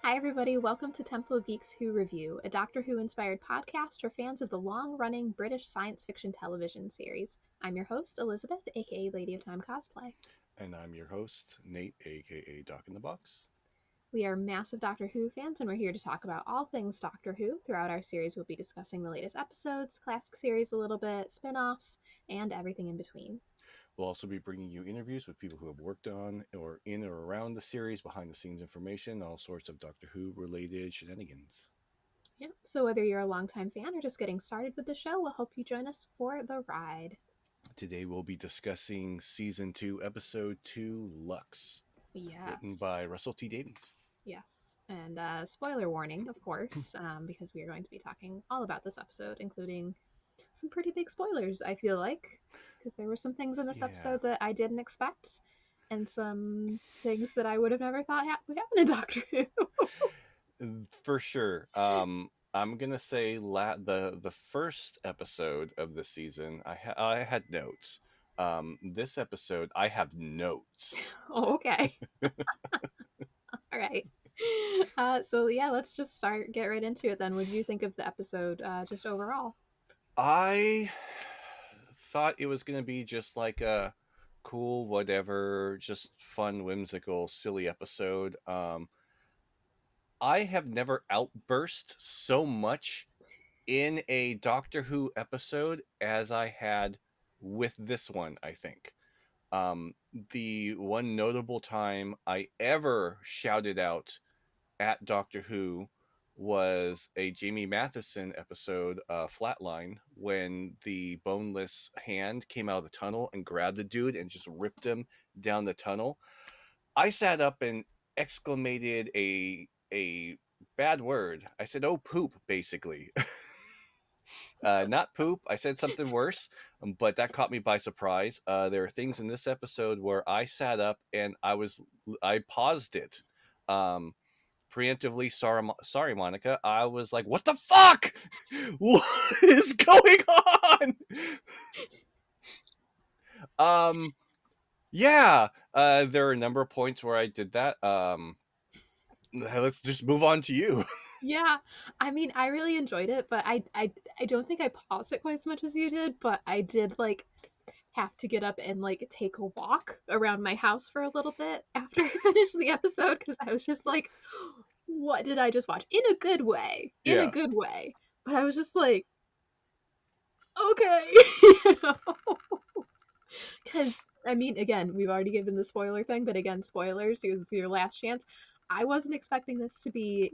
Hi, everybody. Welcome to Temple of Geeks Who Review, a Doctor Who inspired podcast for fans of the long running British science fiction television series. I'm your host, Elizabeth, aka Lady of Time Cosplay. And I'm your host, Nate, aka Doc in the Box. We are massive Doctor Who fans, and we're here to talk about all things Doctor Who. Throughout our series, we'll be discussing the latest episodes, classic series a little bit, spin offs, and everything in between. We'll also be bringing you interviews with people who have worked on or in or around the series, behind the scenes information, all sorts of Doctor Who related shenanigans. Yeah, so whether you're a longtime fan or just getting started with the show, we'll hope you join us for the ride. Today we'll be discussing Season 2, Episode 2, Lux, written by Yes. Russell T. Davies. Yes. And spoiler warning, of course, because we are going to be talking all about this episode, including some pretty big spoilers, I feel like, because there were some things in this Yeah, episode that I didn't expect, and some things that I would have never thought would happen in Doctor Who. for sure. I'm gonna say the first episode of the season, I had notes. This episode, I have notes. Oh, okay. All right. So yeah, let's just get right into it then. What did you think of the episode, just overall? I thought it was going to be just like a cool, whatever, just fun, whimsical, silly episode. I have never outburst so much in a Doctor Who episode as I had with this one, I think. The one notable time I ever shouted out at Doctor Who was a Jamie Matheson episode, Flatline, when the boneless hand came out of the tunnel and grabbed the dude and just ripped him down the tunnel. I sat up and exclamated a bad word. I said, "Oh poop," basically. Not poop. I said something worse, but that caught me by surprise. There are things in this episode where I sat up and I paused it. Um, Preemptively, sorry, Monica. I was like, what the fuck? What is going on? Um, yeah, there are a number of points where I did that. Let's just move on to you. Yeah, I mean, I really enjoyed it, but I don't think I paused it quite as much as you did, but I did like have to get up and like take a walk around my house for a little bit after I finished the episode because I was just like, what did I just watch? In a good way. In a Yeah, good way. But I was just like, okay. You know? Because, I mean, again, we've already given the spoiler thing, but again, spoilers, it was your last chance. I wasn't expecting this to be,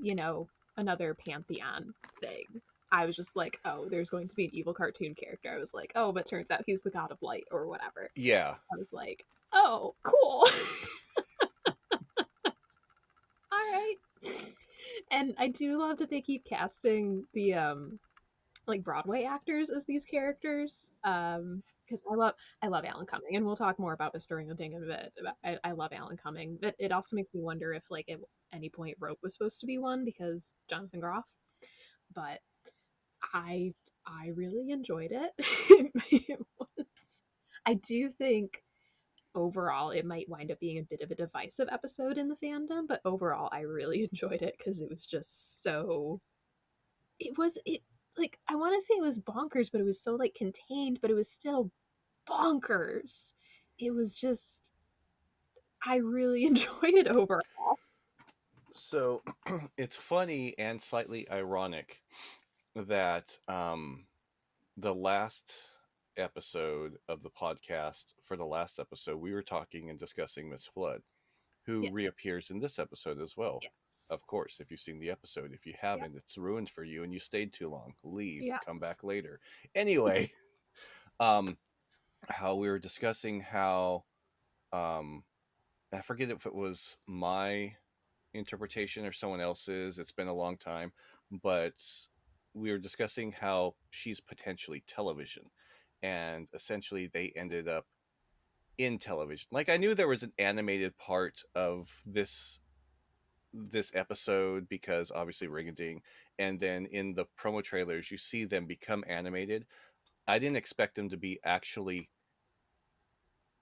another Pantheon thing. I was just like, oh, there's going to be an evil cartoon character. I was like, oh, but turns out he's the god of light or whatever. yeah. I was like, oh, cool. All right. And I do love that they keep casting the like Broadway actors as these characters. Because I love Alan Cumming, and we'll talk more about this during the thing in a bit. I love Alan Cumming, but it also makes me wonder if like at any point Rope was supposed to be one because Jonathan Groff. But I I really enjoyed it. It was- I do think overall it might wind up being a bit of a divisive episode in the fandom, but overall I really enjoyed it because it was just so it like I want to say it was bonkers, but it was so like contained, but it was still bonkers. It was just I really enjoyed it overall. So it's funny and slightly ironic that the last episode of the podcast, for the last episode, we were talking and discussing Miss Flood, who Yes. reappears in this episode as well. Yes. Of course, if you've seen the episode. If you Yep. haven't, it's ruined for you and you stayed too long. Leave, Yeah. come back later. Anyway, um, how we were discussing how um, I forget if it was my interpretation or someone else's. It's been a long time, but we were discussing how she's potentially television, and essentially they ended up in television. Like I knew there was an animated part of this episode because obviously ring-a-ding, and then in the promo trailers you see them become animated. I didn't expect them to be actually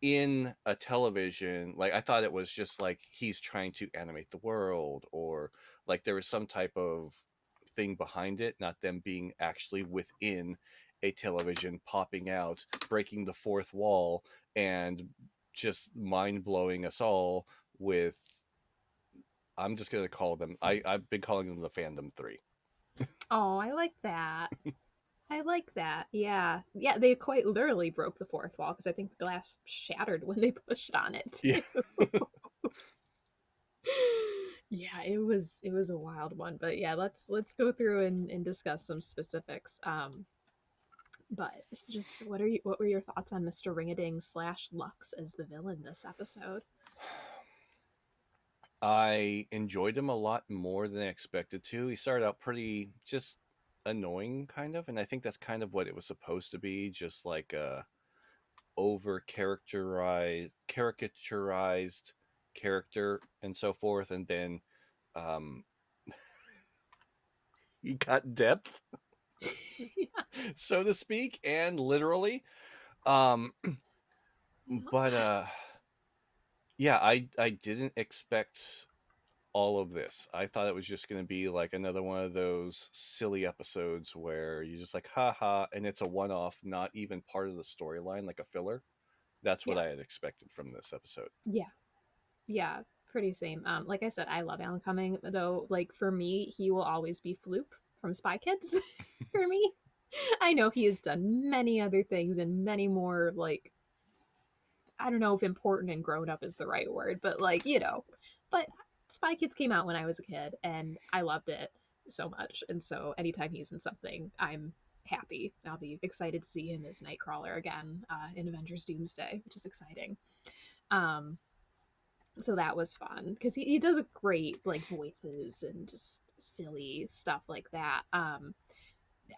in a television, like I thought it was just like he's trying to animate the world, or like there was some type of thing behind it, not them being actually within a television, popping out, breaking the fourth wall, and just mind blowing us all with. I'm just gonna call them. I've been calling them the Fandom Three. Oh, I like that. I like that. Yeah. Yeah, they quite literally broke the fourth wall because I think the glass shattered when they pushed on it Yeah. too. Yeah, it was a wild one. But yeah, let's go through and discuss some specifics. But it's just what were your thoughts on Mr. Ringading slash Lux as the villain this episode? I enjoyed him a lot more than I expected to. He started out pretty just annoying, kind of, and I think that's kind of what it was supposed to be, just like a over caricaturized character and so forth. And then um, he got depth, Yeah. so to speak, and literally. Um, but yeah, I didn't expect all of this. I thought it was just going to be like another one of those silly episodes where you just like, haha, and it's a one off, not even part of the storyline, like a filler. That's what Yeah. I had expected from this episode. Yeah. Yeah. Pretty same. Like I said, I love Alan Cumming, though. Like for me, he will always be Floop from Spy Kids. For me, I know he has done many other things and many more like I don't know if important and grown up is the right word, but like, but Spy Kids came out when I was a kid and I loved it so much. And so anytime he's in something, I'm happy. I'll be excited to see him as Nightcrawler again in Avengers Doomsday, which is exciting. Um, so that was fun because he does a great like voices and just silly stuff like that.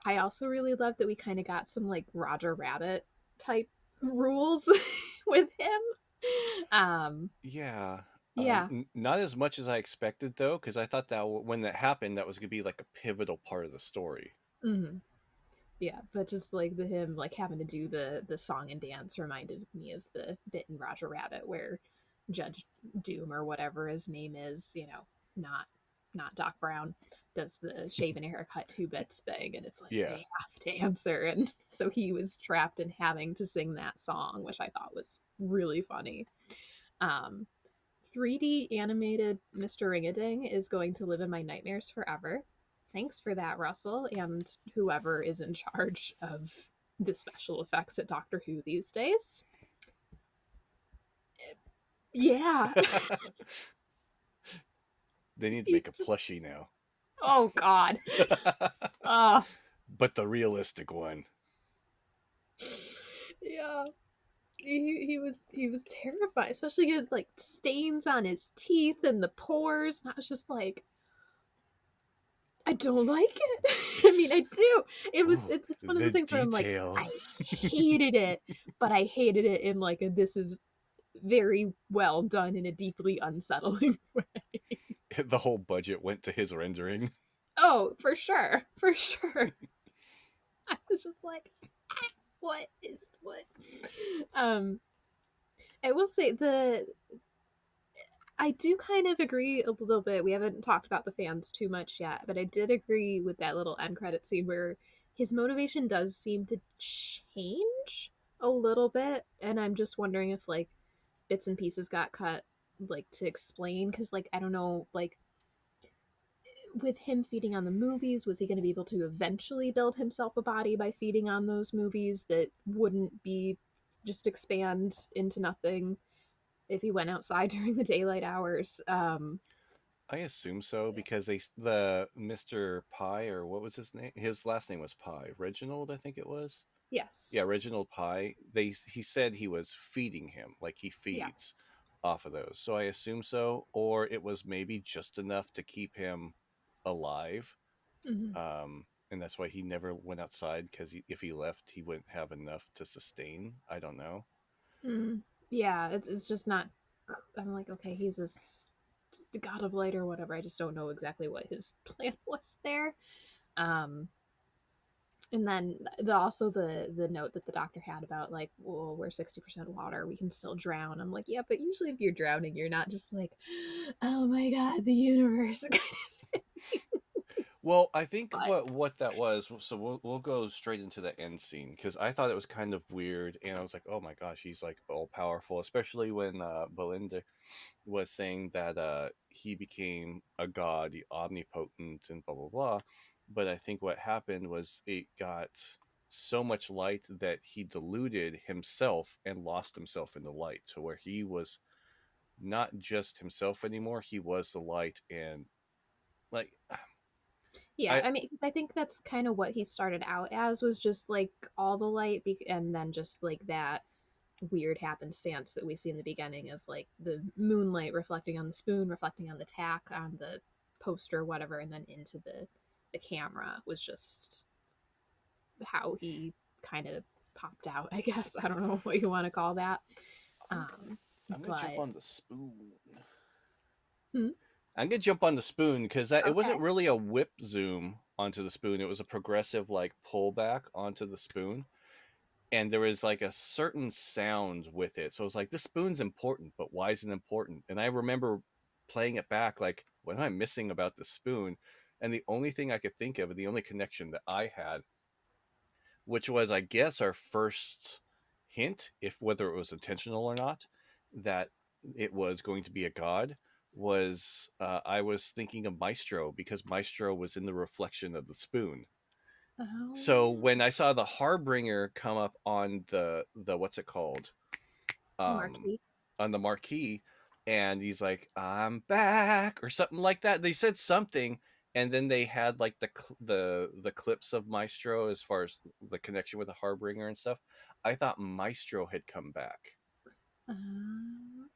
I also really love that we kind of got some like Roger Rabbit type rules with him. Um, Yeah. yeah. Not as much as I expected though, because I thought that when that happened, that was going to be like a pivotal part of the story. hmm Yeah, but just like the him like having to do the song and dance reminded me of the bit in Roger Rabbit where Judge Doom or whatever his name is, not Doc Brown, does the shave and haircut two bits thing, and it's like Yeah. they have to answer, and so he was trapped in having to sing that song, which I thought was really funny. Um, 3D animated Mr. Ringading is going to live in my nightmares forever. Thanks for that, Russell, and whoever is in charge of the special effects at Doctor Who these days. Yeah. They need to make a He's, plushie now. oh, God. Oh, But the realistic one. yeah. He was terrified, especially he had like stains on his teeth and the pores. And I was just like, I don't like it. I mean, I It's do. ooh, It's one of those the things where I'm like, detail. I hated it, but I hated it in like a this is very well done in a deeply unsettling way. The whole budget went to his rendering. Oh, for sure, for sure. I was just like, "Ah, what is what? Um, I will say I do kind of agree a little bit. We haven't talked about the fans too much yet, but I did agree with that little end credit scene where his motivation does seem to change a little bit, and I'm just wondering if like bits and pieces got cut like to explain because like I don't know like with him feeding on the movies, was he going to be able to eventually build himself a body by feeding on those movies that wouldn't be just expand into nothing if he went outside during the daylight hours? I assume so because the Mr. Pie, or what was his name? His last name was Pie. Reginald, I think it was. Yeah, Yes. Reginald Pie. He said he was feeding him, like he Yeah. feeds off of those. So I assume so, or it was maybe just enough to keep him alive. hmm And that's why he never went outside because if he left, he wouldn't have enough to sustain. I don't know. mm Yeah, it's just not. I'm like, okay, he's just a god of light or whatever. I just don't know exactly what his plan was there. Um, And then also the note that the doctor had about like, well, we're 60% water, we can still drown. I'm like, yeah, but usually if you're drowning, you're not just like, oh my god, the universe. Well, I think But what that was. So we'll go straight into the end scene because I thought it was kind of weird, and I was like, oh my gosh, he's like all powerful, especially when Belinda was saying that he became a god, omnipotent, and blah blah blah. But I think what happened was it got so much light that he diluted himself and lost himself in the light, to where he was not just himself anymore. He was the light, and like yeah, I I mean, 'cause I think that's kind of what he started out as, was just like all the light, and then just like that weird happenstance that we see in the beginning of like the moonlight reflecting on the spoon, reflecting on the tack, on the poster, whatever, and then into the camera was just how he kind of popped out, I guess. I don't know what you want to call that. I'm gonna Um, I'm gonna jump but on the spoon. hmm, I'm gonna jump on the spoon because that it wasn't okay. really a whip zoom onto the spoon. It was a progressive like pullback onto the spoon, and there was like a certain sound with it. So I was like, this spoon's important, but why is it important? And I remember playing it back, like, what am I missing about the spoon? And the only thing I could think of, and the only connection that I had, which was, I guess, our first hint, if whether it was intentional or not, that it was going to be a god, was I was thinking of Maestro because Maestro was in the reflection of the spoon. So Oh, when I saw the Harbinger come up on the what's it called, the um, marquee. on the marquee, and he's like, "I'm back" or something like that. They said something, and then they had like the clips of Maestro as far as the connection with the Harbinger and stuff. I thought Maestro had come back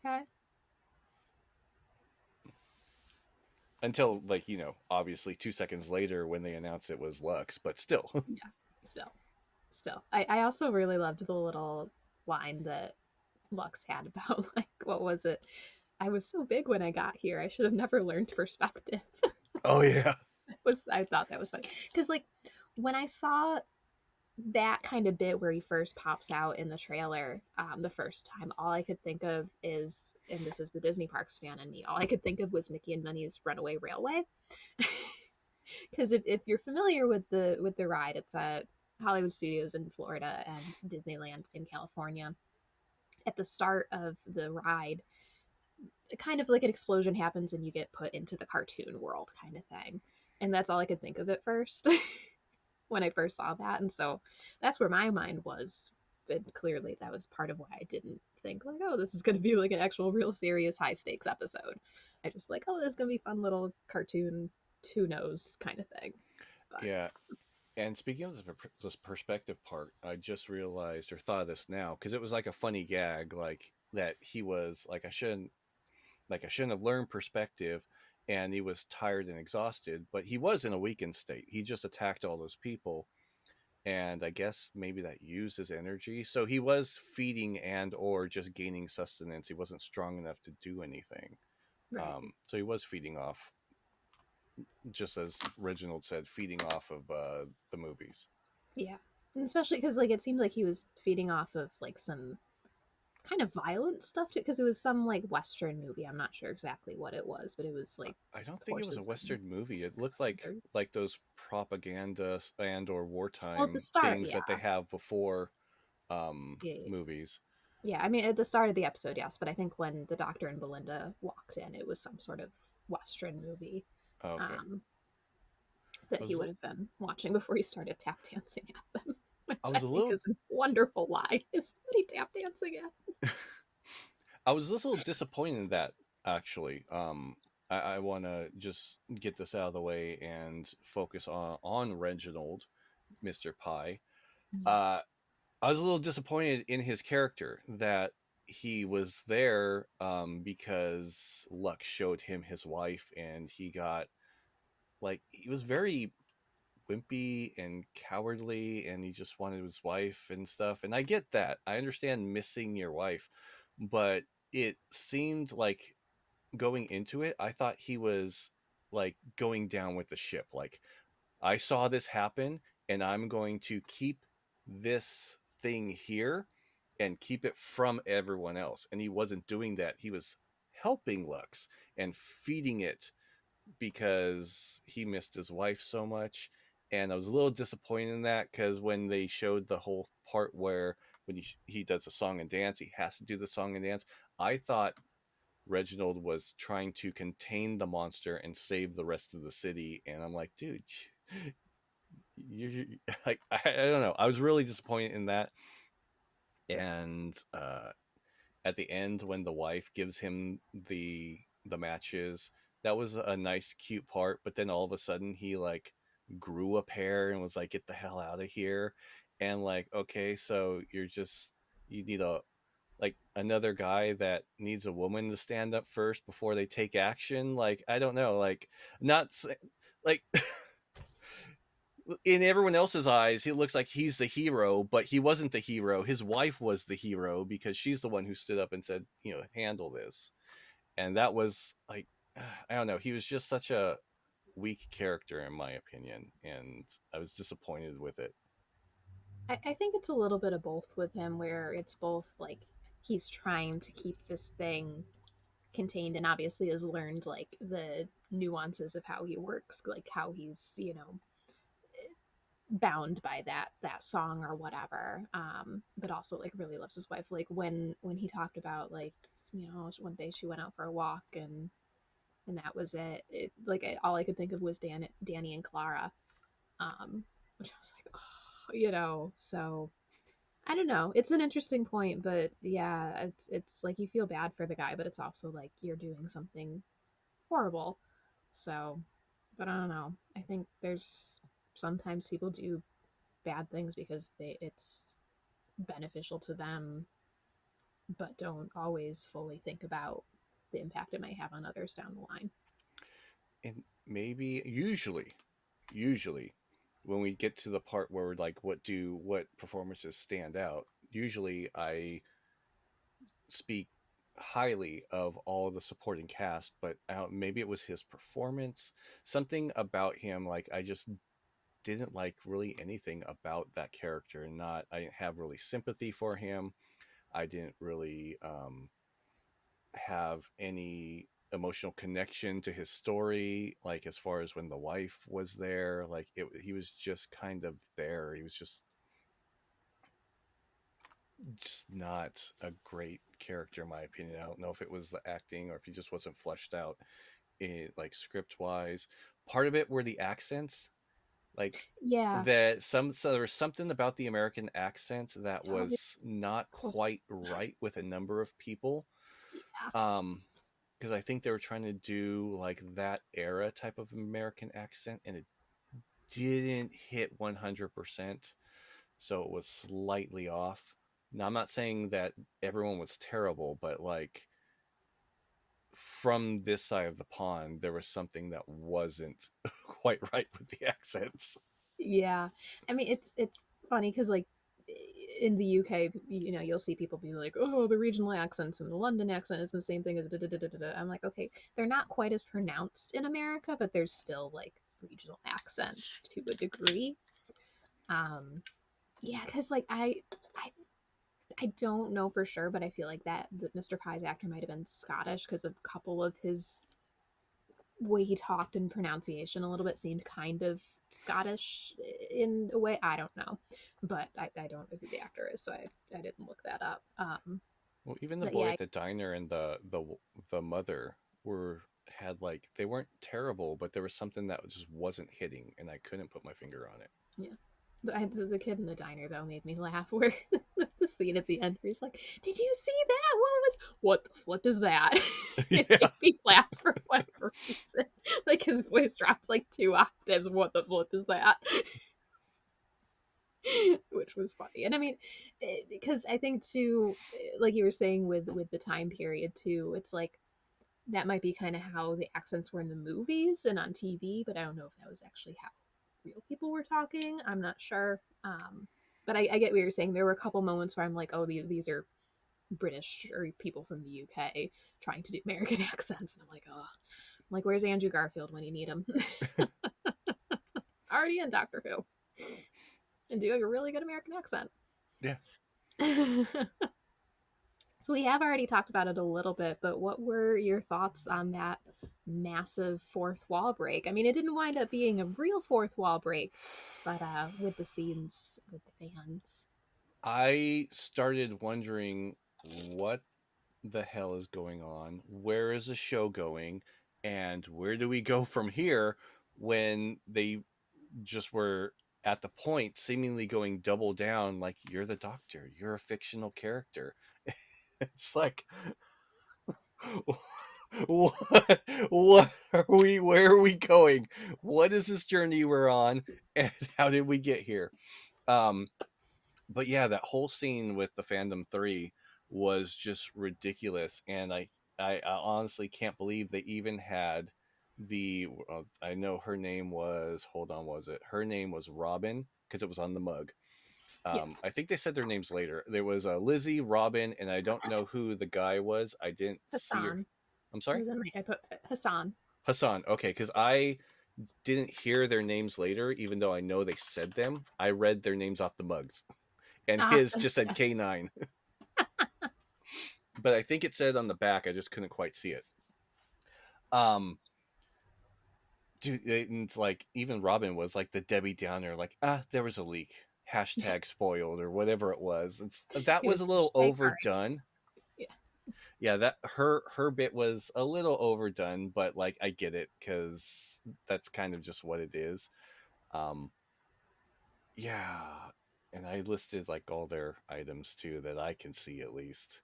Okay. until, like, obviously 2 seconds later when they announced it was Lux, but still. Yeah. Still, still. I also really loved the little line that Lux had about like what was it? I was so big when I got here. I should have never learned perspective. Oh yeah. Was I thought that was funny because like when I saw that kind of bit where he first pops out in the trailer the first time, all I could think of is, and this is the Disney Parks fan in me, all I could think of was Mickey and Minnie's Runaway Railway. Because if you're familiar with the ride, it's at Hollywood Studios in Florida and Disneyland in California. At the start of the ride, kind of like an explosion happens and you get put into the cartoon world kind of thing. And that's all I could think of at first when I first saw that. And so that's where my mind was. And clearly that was part of why I didn't think like, oh, this is going to be like an actual real serious high stakes episode. I just like, oh, this is going to be fun little cartoon who knows kind of thing. But Yeah. And speaking of this perspective part, I just realized or thought of this now because it was like a funny gag, like that he was like, I shouldn't have learned perspective, and he was tired and exhausted, but he was in a weakened state. He just attacked all those people, and I guess maybe that used his energy. So he was feeding and or just gaining sustenance. He wasn't strong enough to do anything. right. So he was feeding off, just as Reginald said, feeding off of the movies. Yeah. And especially because like it seemed like he was feeding off of like some kind of violent stuff too, because it was some like Western movie. I'm not sure exactly what it was, but it was like I don't think it was a horses and Western movie. It looked like lizards. those propaganda and or Well, at the wartime start, things yeah. that they have before Yeah, yeah. movies. Yeah, I mean, at the start of the episode, yes, but I think when the Doctor and Belinda walked in, it was some sort of Western movie Oh, okay. um, that I he was would have been watching before he started tap dancing at them, I which I was a think little is a wonderful lie. Is somebody tap dancing at? I was a little disappointed in that, actually. I want to just get this out of the way and focus on Reginald, Mr. Pie. Yeah. Uh, I was a little disappointed in his character that he was there because Luck showed him his wife, and he got like he was very wimpy and cowardly, and he just wanted his wife and stuff. And I get that. I understand missing your wife, but it seemed like going into it, I thought he was like going down with the ship. Like, I saw this happen and I'm going to keep this thing here and keep it from everyone else. And he wasn't doing that. He was helping Lux and feeding it because he missed his wife so much. And I was a little disappointed in that because when they showed the whole part where when he does a song and dance, he has to do the song and dance. I thought Reginald was trying to contain the monster and save the rest of the city. And I'm like, dude, you're like, I don't know. I was really disappointed in that. And at the end, when the wife gives him the matches, that was a nice, cute part. But then all of a sudden, he like grew a pair and was like, "Get the hell out of here!" And like, okay, so you need a like another guy that needs a woman to stand up first before they take action. Like, I don't know, like not like in everyone else's eyes, he looks like he's the hero, but he wasn't the hero. His wife was the hero because she's the one who stood up and said, handle this. And that was like, I don't know. He was just such a weak character, in my opinion. And I was disappointed with it. I think it's a little bit of both with him, where it's both like he's trying to keep this thing contained and obviously has learned like the nuances of how he works, like how he's, bound by that song or whatever. But also like really loves his wife. Like when he talked about like, one day she went out for a walk and that was it. All I could think of was Danny and Clara. Which I was like, oh, so I don't know. It's an interesting point, but yeah, it's like you feel bad for the guy, but it's also like you're doing something horrible. So, but I don't know. I think there's sometimes people do bad things because it's beneficial to them, but don't always fully think about the impact it might have on others down the line. And maybe, usually, when we get to the part where we're like, what performances stand out? Usually, I speak highly of all the supporting cast, but maybe it was his performance, something about him. Like I just didn't like really anything about that character, and not I didn't have really sympathy for him. I didn't really have any emotional connection to his story, like as far as when the wife was there. Like he was just kind of there. He was just not a great character, in my opinion. I don't know if it was the acting or if he just wasn't fleshed out in like script wise. Part of it were the accents, like Yeah, so there was something about the American accent that it always was not pulls. quite right with a number of people. Yeah, Um, because I think they were trying to do like that era type of American accent, and it didn't hit 100%. So it was slightly off. Now, I'm not saying that everyone was terrible, but like from this side of the pond, there was something that wasn't quite right with the accents. yeah. I mean, it's funny because like in the UK, you'll see people be like, "Oh, the regional accents and the London accent is the same thing as da da da da da." I'm like, okay, they're not quite as pronounced in America, but there's still like regional accents to a degree. Um, yeah, because like I I don't know for sure, but I feel like that Mr. Pye's actor might have been Scottish because a couple of his way he talked and pronunciation a little bit seemed kind of Scottish in a way. I don't know, but I don't know who the actor is, so I didn't look that up. Well, even the But boy yeah, at the diner and the mother were had like they weren't terrible, but there was something that just wasn't hitting, and I couldn't put my finger on yeah. The kid in the diner though made me laugh. Where the scene at the end where he's like, "Did you see that? What the flip is that?" it. It Yeah. made me laugh for whatever reason. Like his voice drops like 2 octaves. What the flip is that? Which was funny. And I mean, because I think too, like you were saying with the time period too, it's like that might be kind of how the accents were in the movies and on TV, but I don't know if that was actually how real people were talking. I'm not sure. But I get what you're saying. There were a couple moments where I'm like, oh, these are British or people from the UK trying to do American accents, and I'm like, oh, I'm like, where's Andrew Garfield when you need him? Already in Doctor Who. and doing a really good American accent. Yeah. So we have already talked about it a little bit, but what were your thoughts on that massive fourth wall break? I mean, it didn't wind up being a real fourth wall break, but with the scenes with the fans. I started wondering what the hell is going on? Where is the show going? And where do we go from here when they just were at the point seemingly going double down like you're the doctor, you're a fictional character. It's like what are we where are we going? What is this journey we're on and how did we get here? Um but yeah, that whole scene with the fandom 3 was just ridiculous, and I honestly can't believe they even had I know her name was, hold on, was it her name was Robin because it was on the mug. Yes, I think they said their names later. There was Lizzie, Robin, and I don't know who the guy was. I didn't see her. Hassan. I'm It sorry. was in my, I put Hassan. Hassan. Okay, because I didn't hear their names later, even though I know they said them. I read their names off the mugs, and Ah, his just said yes. K9. But I think it said on the back. I just couldn't quite see it. Um, dude, it's like even Robin was like the Debbie Downer, like there was a leak, hashtag spoiled or whatever it was. That It was was a little hashtag correct. overdone. Yeah. Yeah, that her bit was a little overdone, but like I get it because that's kind of just what it is. Um, yeah, and I listed like all their items too that I can see at least.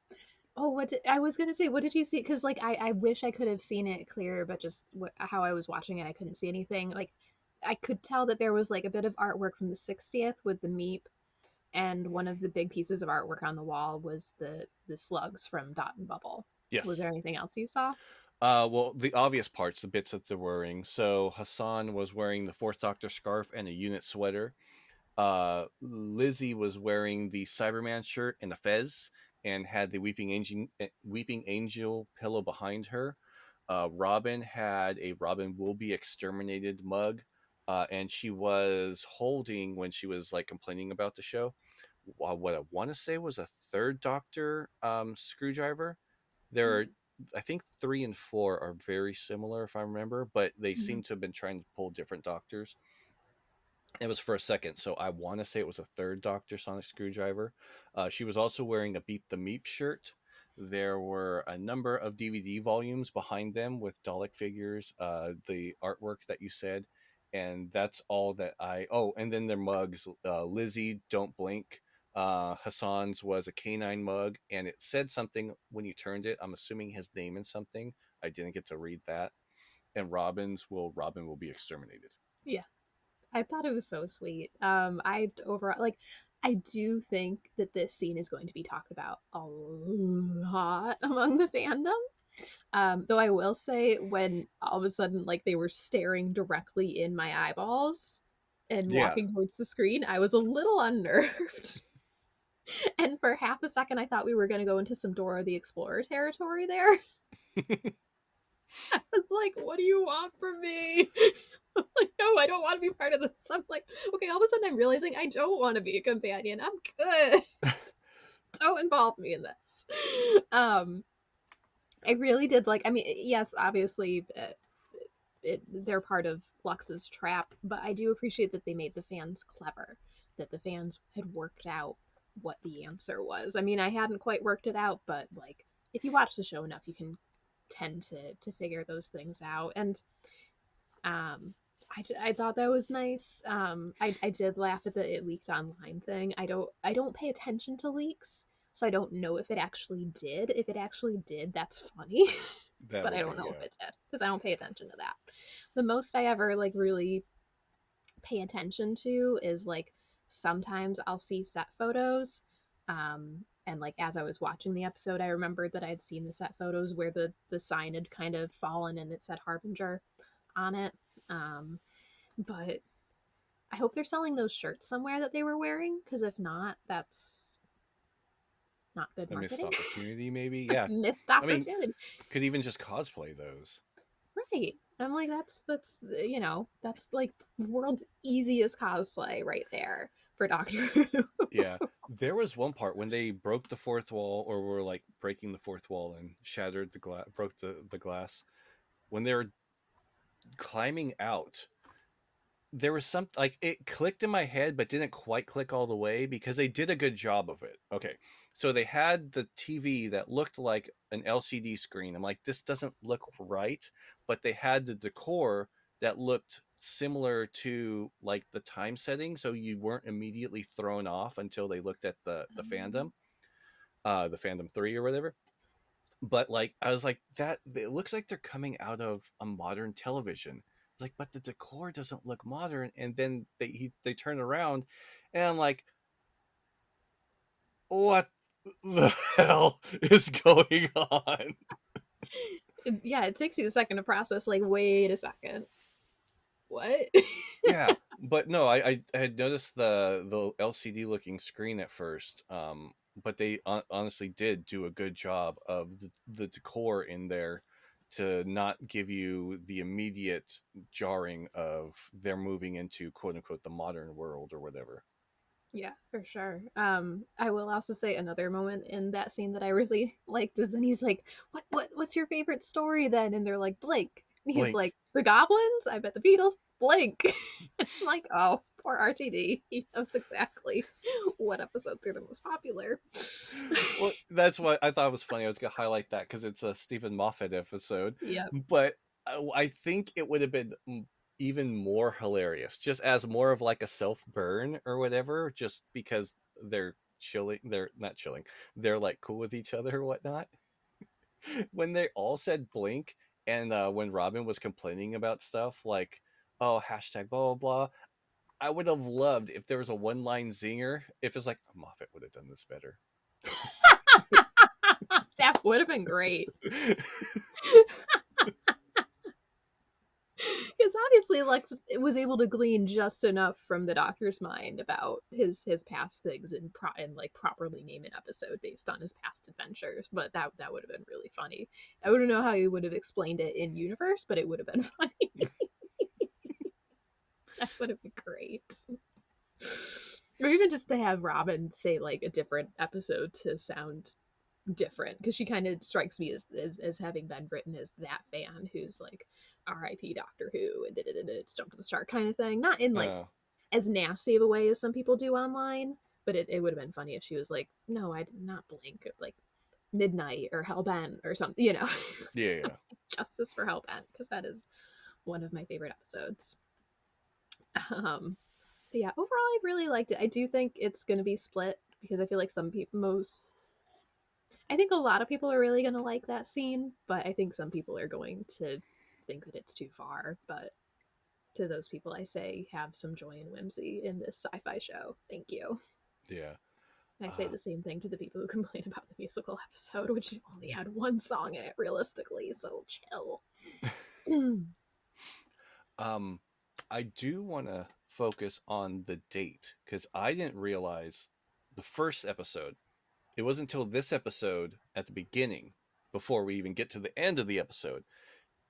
Oh, I was gonna say, what did you see? Because like I wish I could have seen it clearer, but just how I was watching it, I couldn't see anything. Like I could tell that there was like a bit of artwork from the 60th with the meep, and one of the big pieces of artwork on the wall was the slugs from Dot and Bubble. Was there Yes. anything else you saw? Well, the obvious parts, the bits that they're wearing. So Hassan was wearing the Fourth Doctor scarf and a unit sweater. Lizzie was wearing the Cyberman shirt and the fez, and had the Weeping Angel pillow behind her. Robin had a Robin will be exterminated mug, and she was holding when she was like complaining about the show. What I want to say was a third Doctor screwdriver. There are, I think 3 and 4 are very similar if I remember, but they Mm-hmm. seem to have been trying to pull different Doctors. It was for a second, so I want to say it was a third Doctor Sonic Screwdriver. She was also wearing a Beep the Meep shirt. There were a number of DVD volumes behind them with Dalek figures, the artwork that you said, and that's all that I. Oh, and then their mugs. Lizzie, Don't Blink. Hassan's was a canine mug, and it said something when you turned it. I'm assuming his name and something. I didn't get to read that. And Robin will be exterminated. Yeah, I thought it was so sweet. I overall like. I do think that this scene is going to be talked about a lot among the fandom. Though I will say, when all of a sudden, like they were staring directly in my eyeballs and Yeah. walking towards the screen, I was a little unnerved. And for half a second, I thought we were going to go into some Dora the Explorer territory there. I was like, what do you want from me? I'm like, no, I don't want to be part of this. I'm like, okay, all of a sudden I'm realizing I don't want to be a companion. I'm good. Don't involve me in this. Um, I really did like, I mean, yes, obviously, they're part of Lux's trap, but I do appreciate that they made the fans clever, that the fans had worked out what the answer was. I mean, I hadn't quite worked it out, but like if you watch the show enough, you can tend to figure those things out. And um, I thought that was nice. I did laugh at the it leaked online thing. I don't pay attention to leaks, so I don't know if it actually did. If it actually did, that's funny. That But I would don't be, know if yeah. it did because I don't pay attention to that. The most I ever like really pay attention to is like sometimes I'll see set photos. And like as I was watching the episode, I remembered that I'd seen the set photos where the sign had kind of fallen and it said Harbinger on it. Um, but I hope they're selling those shirts somewhere that they were wearing because if not, that's not good A missed marketing. opportunity, maybe. Yeah, Missed I mean, opportunity. could even just cosplay those. Right. I'm like that's that's like world's easiest cosplay right there. for Doctor Who. Yeah. There was one part when they broke the fourth wall, or were like breaking the fourth wall and shattered the glass, broke the glass. When they were climbing out, there was some, like, it clicked in my head but didn't quite click all the way because they did a good job of it. Okay, so they had the TV that looked like an LCD screen. I'm like, this doesn't look right, but they had the decor that looked similar to like the time setting, so you weren't immediately thrown off until they looked at the fandom 3 or whatever. But like, I was like, that it looks like they're coming out of a modern television. It's like, but the decor doesn't look modern. And then they turn around, and I'm like, what the hell is going on? Yeah, it takes you a second to process. Like, wait a second, what? Yeah, but no, I had noticed the LCD looking screen at first, but they honestly did do a good job of the decor in there to not give you the immediate jarring of they're moving into quote unquote the modern world or whatever. Yeah, for sure. I will also say another moment in that scene that I really liked is then he's like, what's your favorite story then?" And they're like, "Blink." And he's Blink. like, "The goblins? I bet the Beatles." Blink. I'm like, oh, poor RTD. He knows exactly what episodes are the most popular. Well, that's what I thought was funny. I was gonna highlight that because it's a Stephen Moffat episode, Yep. but I think it would have been even more hilarious, just as more of like a self burn or whatever, just because they're chilling. They're not chilling. They're like cool with each other or whatnot. When they all said blink, and when Robin was complaining about stuff like, oh, hashtag blah blah blah. I would have loved if there was a one line zinger. If it's like, Moffat would have done this better. That would have been great. Because obviously Lex was able to glean just enough from the Doctor's mind about his past things and like properly name an episode based on his past adventures. But that would have been really funny. I wouldn't know how he would have explained it in universe, but it would have been funny. That would have been great. Or even just to have Robin say like a different episode to sound different, because she kind of strikes me as having been written as that fan who's like R.I.P. Doctor Who and it's Jump to the Shark kind of thing. Not in like Oh, as nasty of a way as some people do online, but it would have been funny if she was like, "No, I did not blink," like Midnight or Hellbent or something, you know. yeah, yeah. Justice for Hellbent, because that is one of my favorite episodes. But yeah, overall, I really liked it. I do think it's going to be split because I feel like some people, I think a lot of people are really going to like that scene, but I think some people are going to think that it's too far. But to those people, I say have some joy and whimsy in this sci-fi show. Thank you. Yeah. I say Uh, the same thing to the people who complain about the musical episode, which only had one song in it realistically, so chill. um, I do want to focus on the date because I didn't realize the first episode. It wasn't until this episode at the beginning, before we even get to the end of the episode,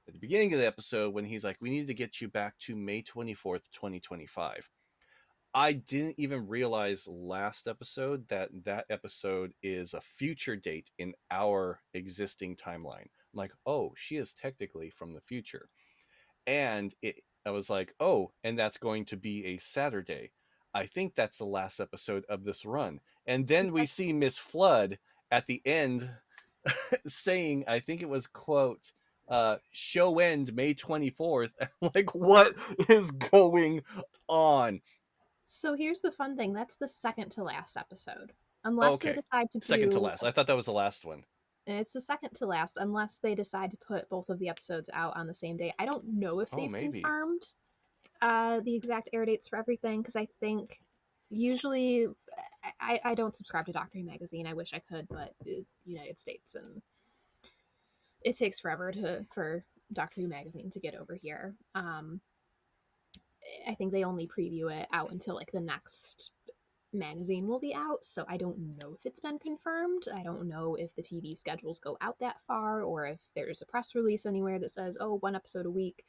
at the beginning of the episode, when he's like, "We need to get you back to May 24th, 2025." I didn't even realize last episode that that episode is a future date in our existing timeline. I'm like, oh, she is technically from the future. And I was like, oh, and that's going to be a Saturday. I think that's the last episode of this run. And then we see Miss Flood at the end saying, I think it was quote, show end May 24th. Like, what is going on? So here's the fun thing, that's the second to last episode. Unless they Okay, decide to second to do, last. I thought that was the last one. it's the second to last, unless they decide to put both of the episodes out on the same day. I don't know if Oh, they've maybe. confirmed the exact air dates for everything, because I think usually I don't subscribe to Doctor Who magazine. I wish I could, but United States, and it takes forever to for Doctor Who magazine to get over here. I think they only preview it out until like the next magazine will be out, so I don't know if it's been confirmed. I don't know if the TV schedules go out that far, or if there's a press release anywhere that says, oh, one episode a week,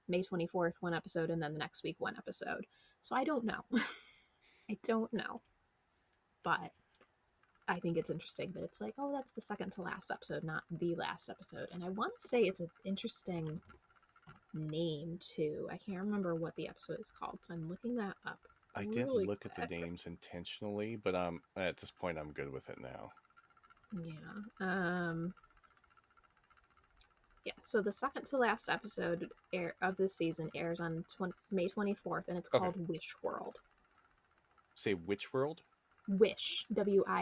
May 24th, one episode, and then the next week, one episode. So I don't know. I don't know, but I think it's interesting that it's like, oh, that's the second to last episode, not the last episode. And I want to say it's an interesting name too. I can't remember what the episode is called, so I'm looking that up I didn't really look at the quick. names intentionally, but at this point I'm good with it now. Yeah. Yeah. So the second to last episode of this season airs on May 24th, and it's Okay. called Wish World. Say which world? Wish.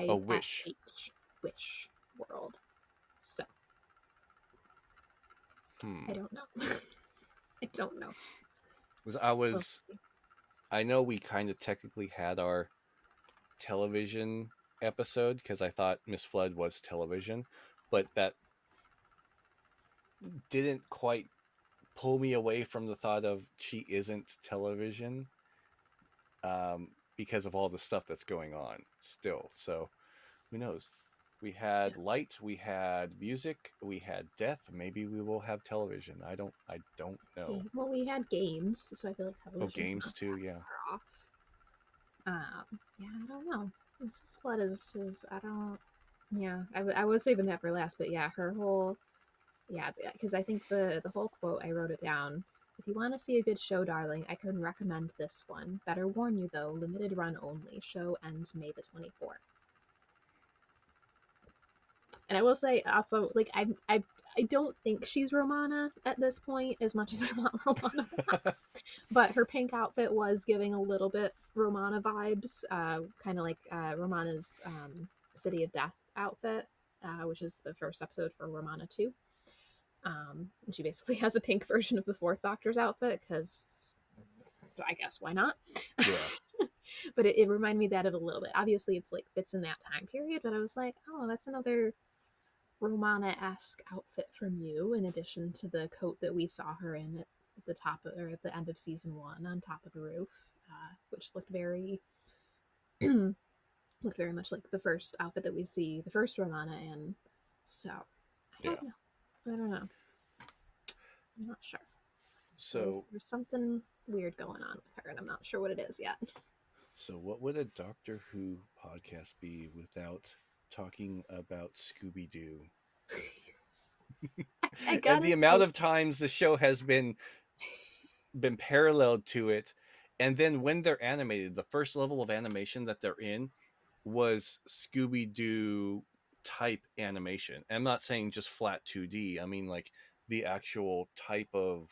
Oh, Wish. Wish. Wish World. So I Hmm. don't know. I don't know. Was I We'll was see. I know we kind of technically had our television episode because I thought Miss Flood was television, but that didn't quite pull me away from the thought of she isn't television, because of all the stuff that's going on still. So who knows? We Yeah. had light, we had music, we had death. Maybe we will have television. I don't know. Well, we had games, so I feel like Oh, television's games not too. that Yeah. far off. Yeah, I don't know. Mrs. Flood is I don't. Yeah, I was saving that for last, but yeah, her whole yeah, because I think the whole quote I wrote it down. If you want to see a good show, darling, I can recommend this one. Better warn you though, limited run only. Show ends May the 24th. And I will say also, like I don't think she's Romana at this point as much as I want Romana, but her pink outfit was giving a little bit Romana vibes, kind of like Romana's City of Death outfit, which is the first episode for Romana 2. And she basically has a pink version of the Fourth Doctor's outfit because I guess why not? Yeah. But it reminded me that of a little bit. Obviously, it's like fits in that time period, but I was like, oh, that's another Romana-esque outfit from you, in addition to the coat that we saw her in at the top of, or at the end of season one on top of the roof, which looked very looked very much like the first outfit that we see the first Romana in. So I Yeah. don't know. I don't know. I'm not sure. So There's something weird going on with her, and I'm not sure what it is yet. so what would a Doctor Who podcast be without talking about Scooby Doo? I And gotta the amount say, of times the show has been paralleled to it, and then when they're animated, the first level of animation that they're in was Scooby Doo type animation. And I'm not saying just flat 2D. I mean like the actual type of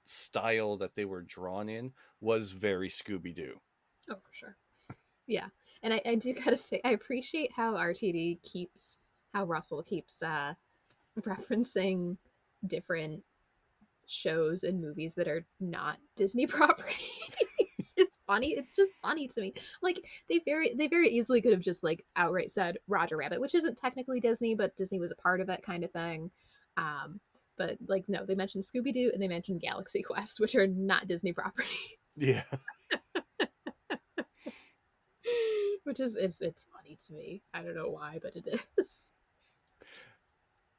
style that they were drawn in was very Scooby Doo. oh for sure, yeah. And I do gotta say, I appreciate how RTD keeps, how Russell keeps referencing different shows and movies that are not Disney properties. It's funny. It's just funny to me. Like they very easily could have just like outright said Roger Rabbit, which isn't technically Disney, but Disney was a part of it, kind of thing. Um, but like no, they mentioned Scooby Doo and they mentioned Galaxy Quest, which are not Disney properties. Yeah. Which is it's funny to me. I don't know why, but it is.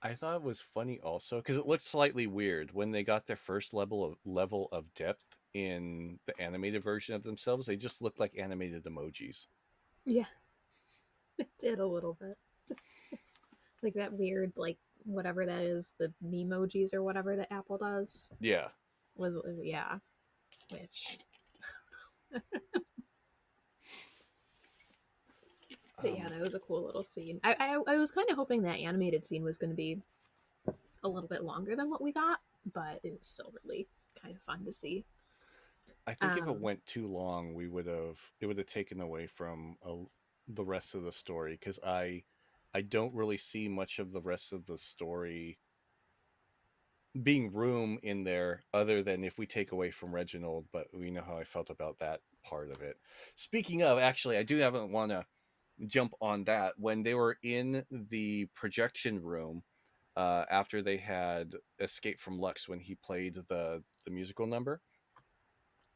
I thought it was funny also because it looked slightly weird when they got their first level of depth in the animated version of themselves. They just looked like animated emojis. Yeah, it did a little bit. Like that weird like whatever that is, the memojis or whatever that Apple does Yeah. was yeah, which but yeah, Um, that was a cool little scene. I was kind of hoping that animated scene was going to be a little bit longer than what we got, but it was still really kind of fun to see. I think if it Um, went too long, it would have taken away from the rest of the story because I don't really see much of the rest of the story being room in there other than if we take away from Reginald, but we know how I felt about that part of it. Speaking of, actually, I do have want to jump on that when they were in the projection room after they had escaped from Lux when he played the musical number,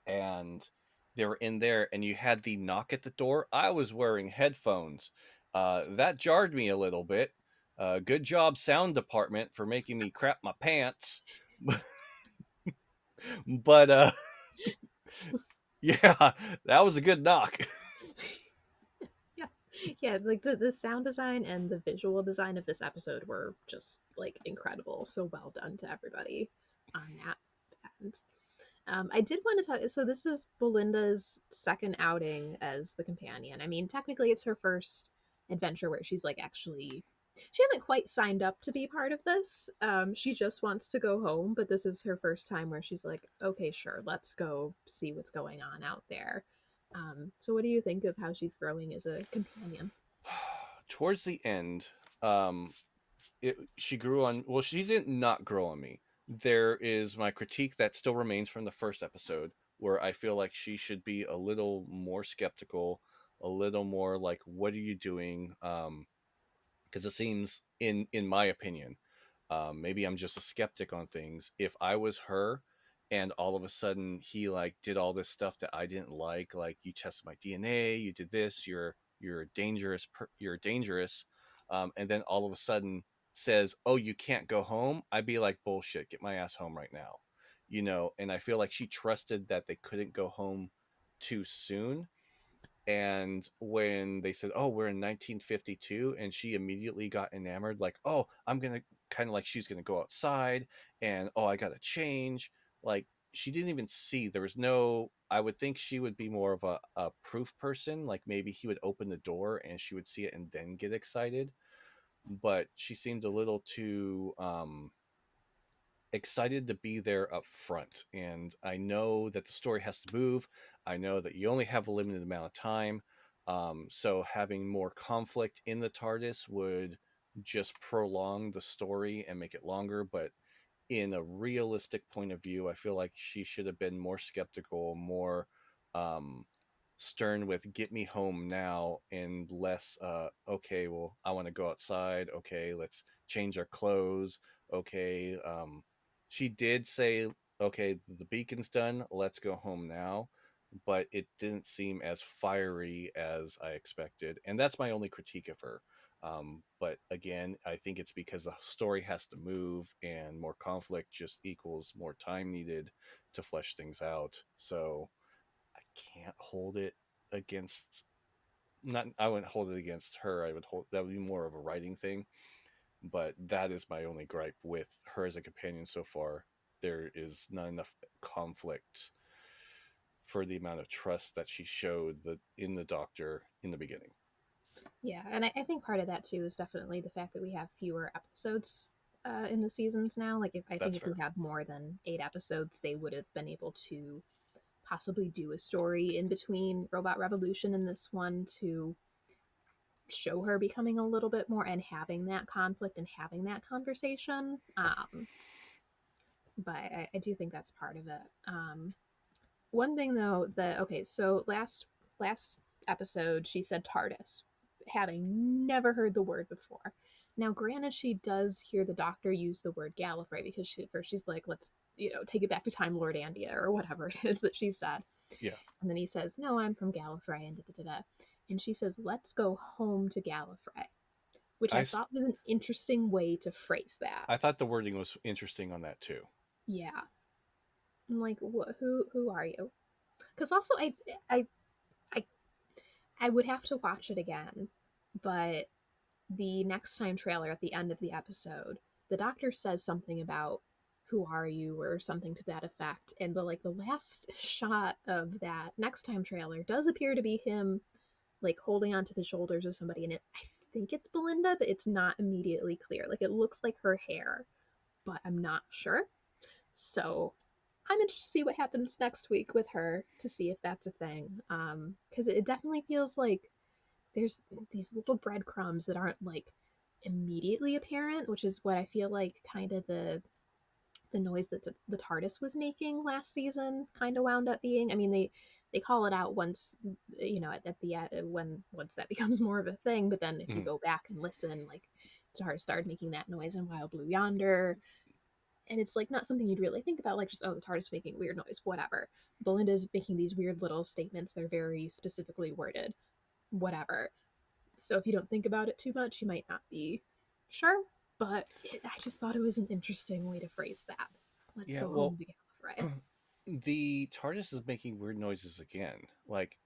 and they were in there, and you had the knock at the door. I was wearing headphones. That jarred me a little bit. Good job, sound department, for making me crap my pants. But Yeah, that was a good knock. Yeah. Yeah, like the sound design and the visual design of this episode were just like incredible. So well done to everybody on that end. I did want to talk. So this is Belinda's second outing as the companion. I mean, technically, it's her first adventure where she's like actually. She hasn't quite signed up to be part of this. She just wants to go home, but this is her first time where she's like, okay, sure, let's go see what's going on out there. So, what do you think of how she's growing as a companion? Towards the end, um, she grew on. Well, she didn't not grow on me. There is my critique that still remains from the first episode, where I feel like she should be a little more skeptical, a little more like, "What are you doing?" Because it seems, in my opinion, maybe I'm just a skeptic on things. If I was her, and all of a sudden he like did all this stuff that I didn't like you tested my DNA, you did this, you're dangerous, you're dangerous, and then all of a sudden says, "Oh, you can't go home," I'd be like, "Bullshit, get my ass home right now," you know. And I feel like she trusted that they couldn't go home too soon, and when they said, "Oh, we're in 1952," and she immediately got enamored, like, "Oh, I'm gonna," kind of like she's gonna go outside, and, "Oh, I gotta change." Like, she didn't even see. There was no. I would think she would be more of a proof person. Like, maybe he would open the door and she would see it and then get excited. But she seemed a little too excited to be there up front. And I know that the story has to move. I know that you only have a limited amount of time. So having more conflict in the TARDIS would just prolong the story and make it longer. But in a realistic point of view, I feel like she should have been more skeptical, more um, stern with "get me home now," and less "okay, well, I want to go outside. Okay, let's change our clothes. Okay." She did say, "Okay, the beacon's done. Let's go home now." But it didn't seem as fiery as I expected, and that's my only critique of her. But again, I think it's because the story has to move, and more conflict just equals more time needed to flesh things out. So I can't hold it against. Not, I wouldn't hold it against her. I would hold that would be more of a writing thing. But that is my only gripe with her as a companion so far. There is not enough conflict for the amount of trust that she showed in the Doctor in the beginning. Yeah, and I think part of that too is definitely the fact that we have fewer episodes in the seasons now. Like, if I think That's if we fair. had more than 8 episodes, they would have been able to possibly do a story in between Robot Revolution and this one to show her becoming a little bit more and having that conflict and having that conversation. But I do think that's part of it. One thing though that okay, so last episode she said TARDIS, having never heard the word before. Now, granted, she does hear the Doctor use the word Gallifrey because first she's like, "Let's take it back to Time Lord Andia," or whatever it is that she said, Yeah. and then he says, "No, I'm from Gallifrey," and da da da, and she says, "Let's go home to Gallifrey," which I I thought was an interesting way to phrase that. I thought the wording was interesting on that too. Yeah, I'm like, who are you? Because also I I I would have to watch it again, but the next time trailer at the end of the episode, the Doctor says something about "who are you" or something to that effect, and the last shot of that next time trailer does appear to be him like holding onto the shoulders of somebody, and I think it's Belinda, but it's not immediately clear. Like, it looks like her hair, but I'm not sure. So I'm interested to see what happens next week with her to see if that's a thing. Because it definitely feels like there's these little breadcrumbs that aren't like immediately apparent, which is what I feel like kind of the noise that the TARDIS was making last season kind of wound up being. I mean, they call it out once, at the end when once that becomes more of a thing. But then if you Mhm. go back and listen, like the TARDIS started making that noise in Wild Blue Yonder, and it's like not something you'd really think about, like just the TARDIS making weird noise, whatever. Belinda's making these weird little statements. They're very specifically worded, whatever. So if you don't think about it too much, you might not be sure. But I just thought it was an interesting way to phrase that. Let's Yeah. go Well, home to Gallifrey. the TARDIS is making weird noises again. Like,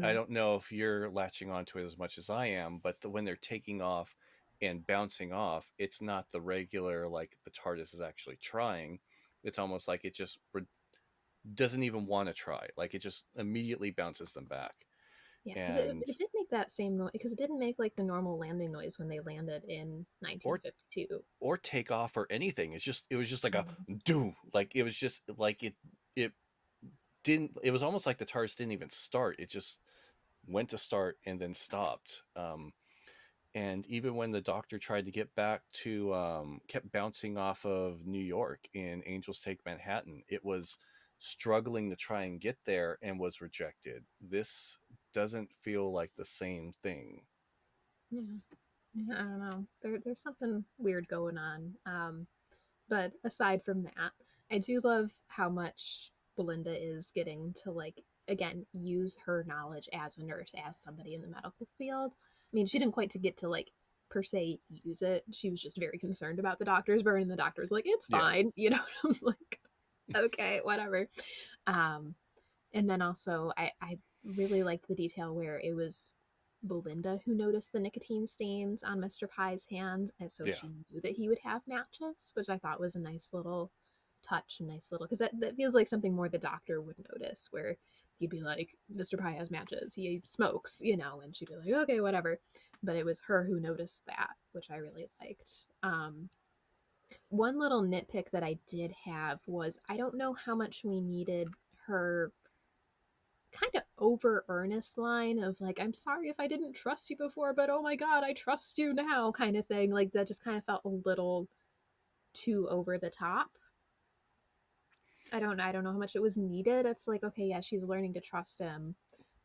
I Hmm. don't know if you're latching onto it as much as I am, but when they're taking off and bouncing off, it's not the regular, like the TARDIS is actually trying. It's almost like it just doesn't even want to try. Like it just immediately bounces them back. Yeah, because And it did make that same noise, because it didn't make like the normal landing noise when they landed in or 1952. take off or anything. It was just like a Mm. do. Like it was just like it didn't. It was almost like the TARDIS didn't even start. It just went to start and then stopped. And even when the Doctor tried to get back to kept bouncing off of New York in Angels Take Manhattan, it was struggling to try and get there and was rejected. This doesn't feel like the same thing. Yeah. Yeah, I don't know. There's something weird going on. But aside from that, I do love how much Belinda is getting to like again use her knowledge as a nurse, as somebody in the medical field. I mean, she didn't quite to get to like per se use it. She was just very concerned about the doctor's burn, and the doctor's like, it's Yeah, fine, you know. I'm like, okay, whatever. Um, and then also, I really liked the detail where it was Belinda who noticed the nicotine stains on Mr. Pye's hands, and so yeah, she knew that he would have matches, which I thought was a nice little touch, a nice little, because that feels like something more the doctor would notice, where he'd be like, Mr. Pye has matches, he smokes, you know, and she'd be like, okay, whatever. But it was her who noticed that, which I really liked. One little nitpick that I did have was I don't know how much we needed her kind of over earnest line of like, I'm sorry if I didn't trust you before, but oh my god, I trust you now kind of thing. Like that just kind of felt a little too over the top. I don't know how much it was needed. It's like, okay, yeah, she's learning to trust him,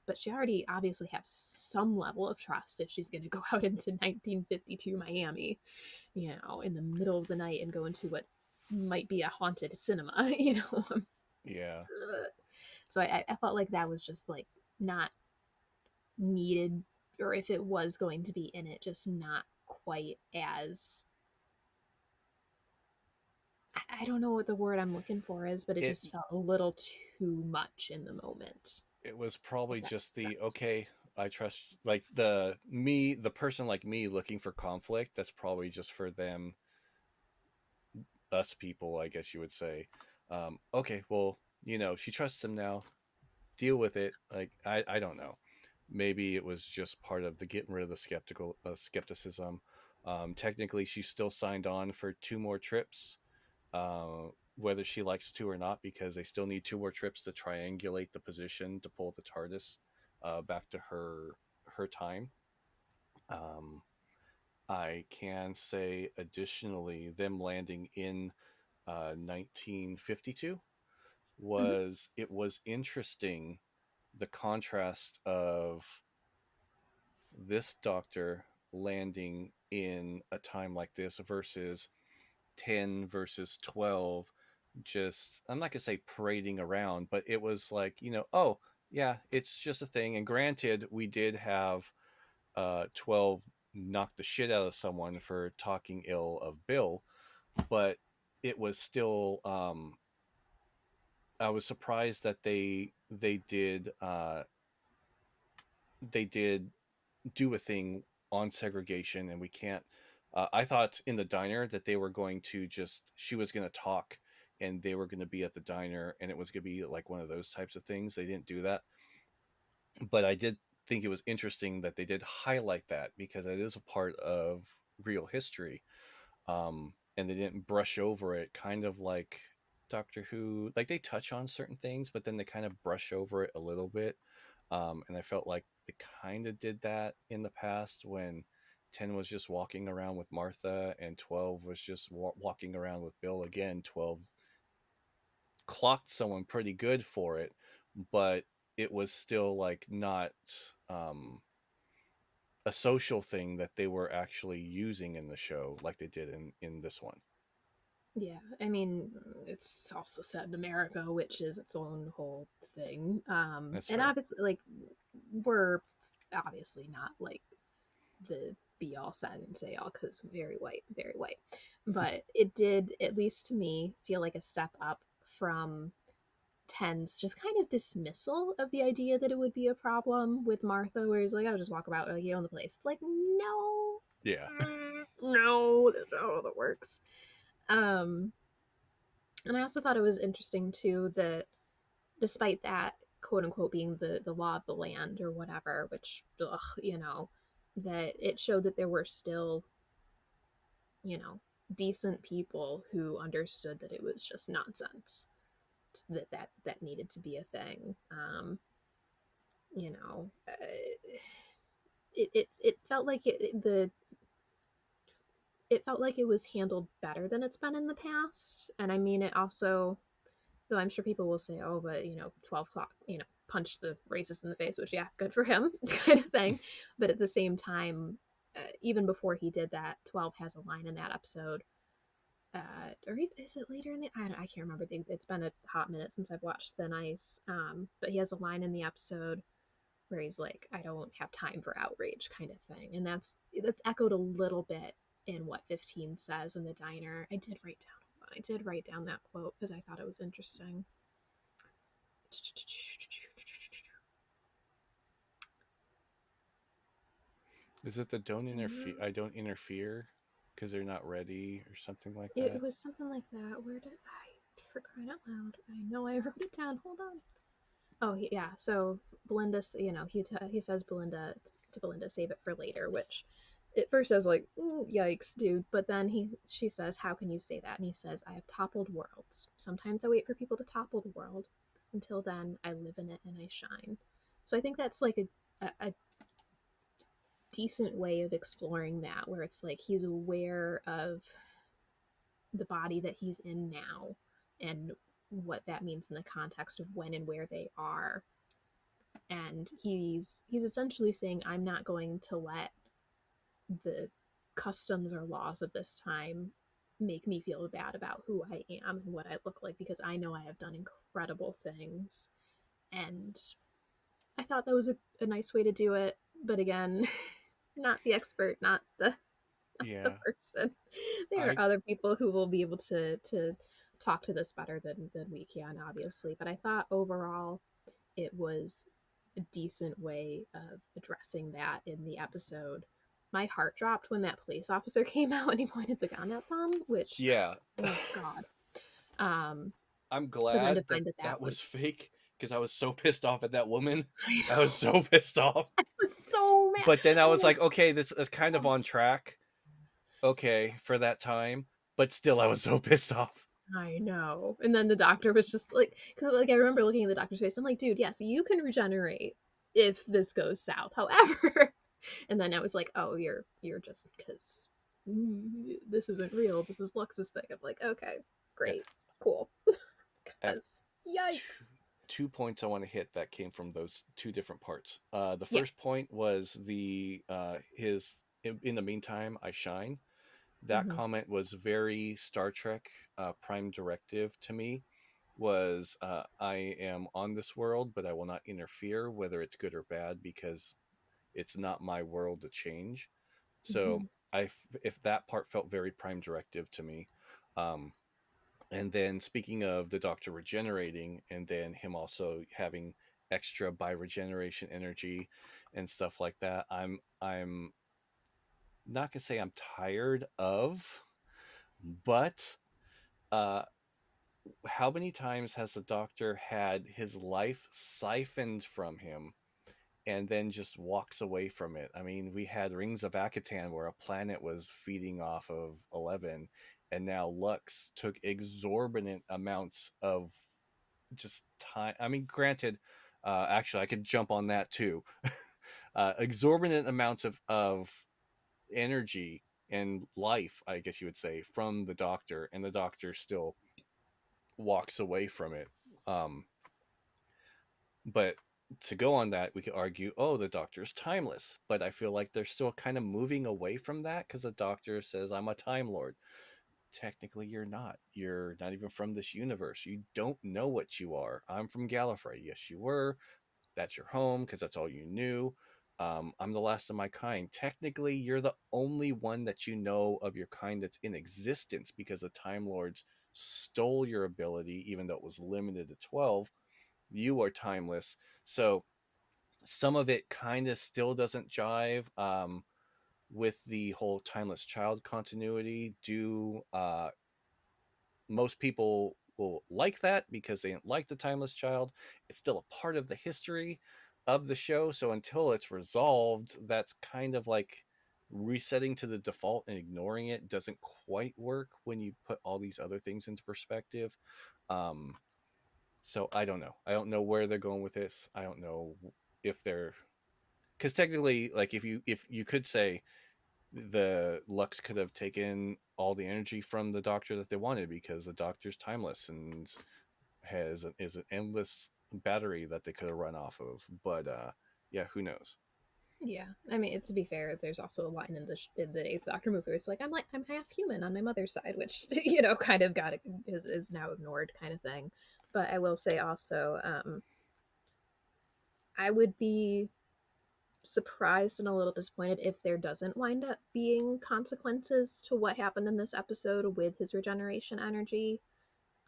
but she already obviously has some level of trust if she's going to go out into 1952 Miami, you know, in the middle of the night and go into what might be a haunted cinema, you know. yeah. So I felt like that was just like not needed, or if it was going to be in it, just not quite as, I don't know what the word I'm looking for is, but it It just felt a little too much in the moment, it was if probably that just makes the sense. okay. I trust like the person like me looking for conflict. That's probably just for them, us people, I guess you would say. Okay, well, she trusts him now. Deal with it. Like I don't know. Maybe it was just part of the getting rid of the skepticism. Technically, she's still signed on for two more trips, whether she likes to or not, because they still need two more trips to triangulate the position to pull the TARDIS back to her time. Um, I can say additionally, them landing in 1952 Hmm. was interesting, the contrast of this doctor landing in a time like this versus 10 versus 12, just I'm not gonna say parading around, but it was like, oh yeah, it's just a thing. And granted, we did have 12 knock the shit out of someone for talking ill of Bill, but it was still I was surprised that they did do a thing on segregation, and we can't. I thought in the diner that they were going to she was going to talk, and they were going to be at the diner, and it was going to be like one of those types of things. They didn't do that, but I did think it was interesting that they did highlight that because it is a part of real history, and they didn't brush over it, kind of like Doctor Who. Like they touch on certain things, but then they kind of brush over it a little bit. And I felt like they kind of did that in the past when 10 was just walking around with Martha and 12 was just walking around with Bill. Again, 12 clocked someone pretty good for it, but it was still like not um, a social thing that they were actually using in the show like they did in this one. Yeah, I mean, it's also set in America, which is its own whole thing. That's And fair. obviously, like, we're obviously not like the be all set and say all because very white, very white. But it did, at least to me, feel like a step up from Ten's just kind of dismissal of the idea that it would be a problem with Martha, where he's like, I'll just walk about, like, you own the place. It's like, no, Yeah. no, that's not how that works. Um, and I also thought it was interesting too that despite that quote unquote being the law of the land or whatever, which ugh, that it showed that there were still, you know, decent people who understood that it was just nonsense, that needed to be a thing. You know, it felt like it felt like it was handled better than it's been in the past. And I mean, it also, though I'm sure people will say, oh, but 12 o'clock, punched the racist in the face, which, yeah, good for him, kind of thing. But at the same time, even before he did that, 12 has a line in that episode. Or is it later in the? I can't remember. It's been a hot minute since I've watched Thin Ice. But he has a line in the episode where he's like, "I don't have time for outrage," kind of thing, and that's echoed a little bit in what 15 says in the diner. I did write down that quote because I thought it was interesting. Is it the don't interfere? I don't interfere because they're not ready or something like It that. was something like that. Where did I? For crying out loud! I know I wrote it down. Hold on. Oh yeah. So Belinda, he says Belinda to Belinda, save it for later, which at first I was like, ooh, yikes, dude. But then she says, how can you say that? And he says, I have toppled worlds. Sometimes I wait for people to topple the world. Until then, I live in it and I shine. So I think that's like a decent way of exploring that, where it's like he's aware of the body that he's in now and what that means in the context of when and where they are. And he's essentially saying, I'm not going to let the customs or laws of this time make me feel bad about who I am and what I look like, because I know I have done incredible things. And I thought that was a nice way to do it. But again, not the expert, not the Yeah, person. There are I other people who will be able to talk to this better than we can, obviously. But I thought overall it was a decent way of addressing that in the episode. My heart dropped when that police officer came out and he pointed the gun at them, which, yeah. oh god. Um, I'm but then to glad that find that that that was was, fake because I was so pissed off at that woman. I I was know, so pissed off. I was so mad. But then I I'm was like, like, okay, this is kind of oh, on track. Okay, for that time. But still, I was so pissed off. I know. And then the doctor was just like, because like I remember looking at the doctor's face. I'm like, dude, yes, you can regenerate if this goes south. However, and then I was like, oh, you're just because this isn't real. This is Lux's thing. I'm like, okay, Yeah. great, cool. I have Because two, yikes. 2 points I want to hit that came from those two different parts. The Yeah. first point was the his in the meantime I shine. That Hmm. comment was very Star Trek Prime Directive to me. Was I am on this world, but I will not interfere, whether it's good or bad, because it's not my world to change. So Hmm. if that part felt very Prime Directive to me. Um, and then speaking of the Doctor regenerating, and then him also having extra by regeneration energy and stuff like that, I'm not gonna say I'm tired of, but uh, how many times has the Doctor had his life siphoned from him and then just walks away from it? I mean, we had Rings of Akatan where a planet was feeding off of 11, and now Lux took exorbitant amounts of just time. I mean, granted, actually, I could jump on that too. Exorbitant amounts of energy and life, I guess you would say, from the Doctor, and the Doctor still walks away from it. Um, but to go on that, we could argue, oh, the Doctor's timeless. But I feel like they're still kind of moving away from that because the Doctor says, I'm a Time Lord. Technically, you're not. You're not even from this universe. You don't know what you are. I'm from Gallifrey. Yes, you were. That's your home because that's all you knew. I'm the last of my kind. Technically, you're the only one that you know of your kind that's in existence because the Time Lords stole your ability, even though it was limited to 12, you are timeless. So some of it kind of still doesn't jive with the whole timeless child continuity. Do most people will like that because they didn't like the timeless child? It's still a part of the history of the show, so until it's resolved, that's kind of like resetting to the default and ignoring it doesn't quite work when you put all these other things into perspective. um so I don't know where they're going with this. I don't know if they're, because technically, like, if you could say the Lux could have taken all the energy from the Doctor that they wanted, because the Doctor's timeless and is an endless battery that they could have run off of. But yeah, who knows? Yeah, I mean, to be fair, there's also a line in the Eighth Doctor movie where it's like I'm half human on my mother's side, which kind of is now ignored, kind of thing. But I will say also, I would be surprised and a little disappointed if there doesn't wind up being consequences to what happened in this episode with his regeneration energy.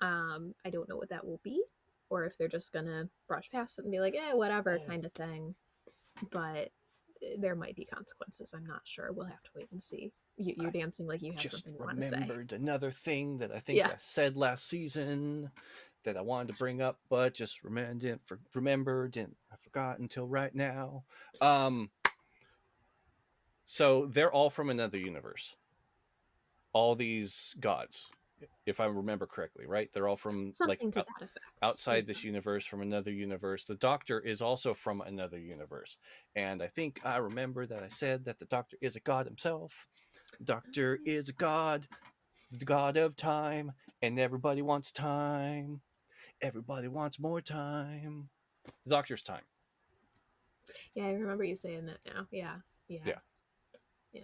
I don't know what that will be, or if they're just gonna brush past it and be like, whatever, Oh, kind of thing. But there might be consequences. I'm not sure. We'll have to wait and see. I You're dancing like you have just something you want to say. remembered another thing that I think Yeah. I said last season that I wanted to bring up, but just remembered and I forgot until right now. Um, so they're all from another universe. All these gods, if I remember correctly, right? They're all from like Something to that effect. outside this universe, from another universe. The Doctor is also from another universe. And I think I remember that I said that the Doctor is a god himself. The Doctor is a god, the god of time, and everybody wants time. Everybody wants more time. The Doctor's time. Yeah, I remember you saying that now. Yeah. Yeah. Yeah. Yeah.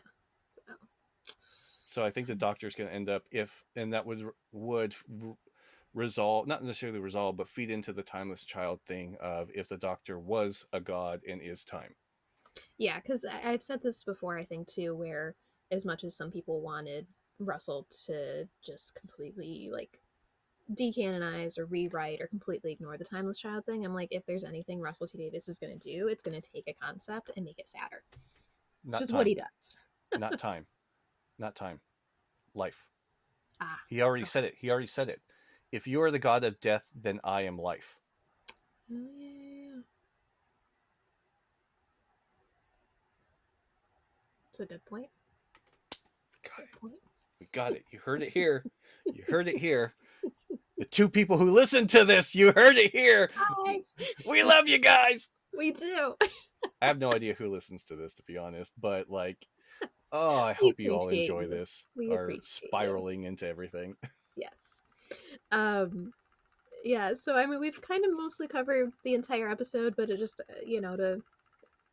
So, So I think the Doctor's going to end up, if, and that would resolve, not necessarily resolve, but feed into the timeless child thing of if the Doctor was a god and is time. yeah, because I've said this before, I think, too, where as much as some people wanted Russell to just completely, like, decanonize or rewrite or completely ignore the timeless child thing, I'm like, if there's anything Russell T Davies is going to do, it's going to take a concept and make it sadder. It's Not just what time. he does. Not time. Not time. Life. Ah, He already okay. said it. He already said it. If you are the god of death, then I am life. Oh, yeah, yeah, yeah. It's a good point. We got Good it. point. We got it. You heard it here. You heard it here. The two people who listen to this, you heard it here. Hi. We love you guys. We do. I have no idea who listens to this, to be honest, but like, oh, I We hope you all appreciate enjoy you. this. We Our appreciate you. spiraling into everything. Yes. Um, yeah, so I mean, we've kind of mostly covered the entire episode, but it just, to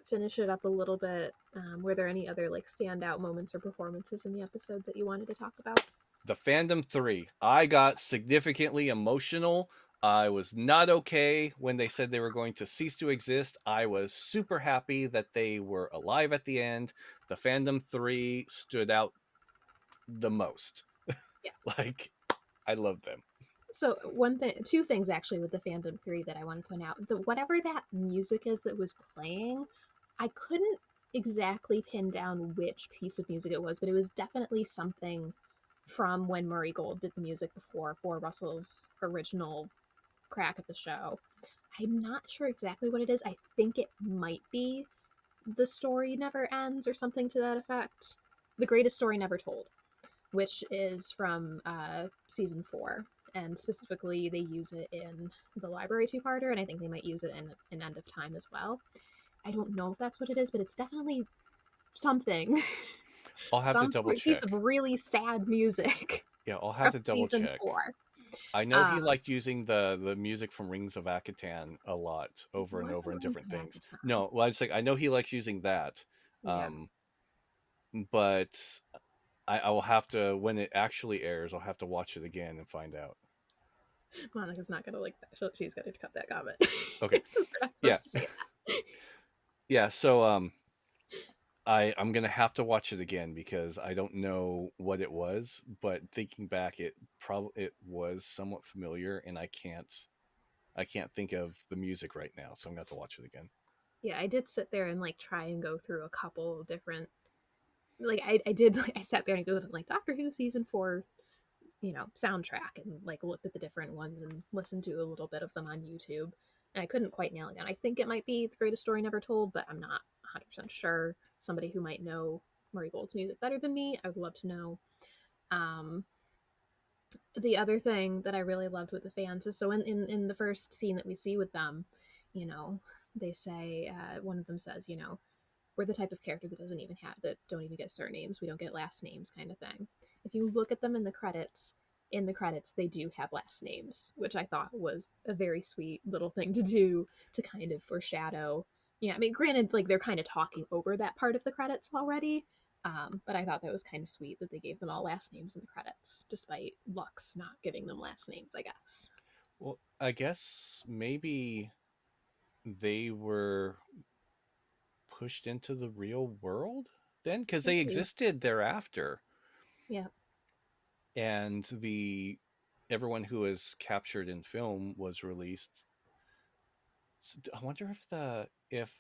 finish it up a little bit, were there any other like standout moments or performances in the episode that you wanted to talk about? The Fandom 3. I got significantly emotional. I was not okay when they said they were going to cease to exist. I was super happy that they were alive at the end. The Fandom 3 stood out the most. Yeah. Like, I love them. So two things actually with the Fandom 3 that I want to point out. Whatever that music is that was playing, I couldn't exactly pin down which piece of music it was, but it was definitely something from when Murray Gold did the music before for Russell's original crack at the show. I'm not sure exactly what it is. I think it might be The Story Never Ends or something to that effect. The Greatest Story Never Told, which is from season 4. And specifically, they use it in the Library two-parter, and I think they might use it in End of Time as well. I don't know if that's what it is, but it's definitely something. I'll have to Some double piece of check. really sad music Yeah, I'll have from to double season check. 4. I know he Um, liked using the music from Rings of Akatan a lot, it over and over wasn't in Rings different of things. Akaton. No, well, I just like, I know he likes using that. Yeah. Um, but I will have to, when it actually airs, I'll have to watch it again and find out. Monica's not gonna like that. She's gonna cut that comment Okay. because we're not Yeah. supposed to say that. Yeah. So I'm gonna have to watch it again because I don't know what it was, but thinking back, it was somewhat familiar, and I can't think of the music right now, so I'm gonna have to watch it again. Yeah, I did sit there and like try and go through a couple different like I did like I sat there and go like Doctor Who season 4, soundtrack and like looked at the different ones and listened to a little bit of them on YouTube. And I couldn't quite nail it down. I think it might be The Greatest Story Never Told, but I'm not 100% sure. Somebody who might know Murray Gold's music better than me, I would love to know. Um, the other thing that I really loved with the fans is so in the first scene that we see with them, you know, they say, one of them says, we're the type of character that don't even get surnames. We don't get last names, kind of thing. If you look at them in the credits they do have last names, which I thought was a very sweet little thing to do to kind of foreshadow. Yeah, I mean, granted, like they're kind of talking over that part of the credits already, but I thought that was kind of sweet that they gave them all last names in the credits, despite Lux not giving them last names, I guess. Well, I guess maybe they were pushed into the real world then, because they Maybe. existed thereafter, Yeah. and the everyone who was captured in film was released. So I wonder if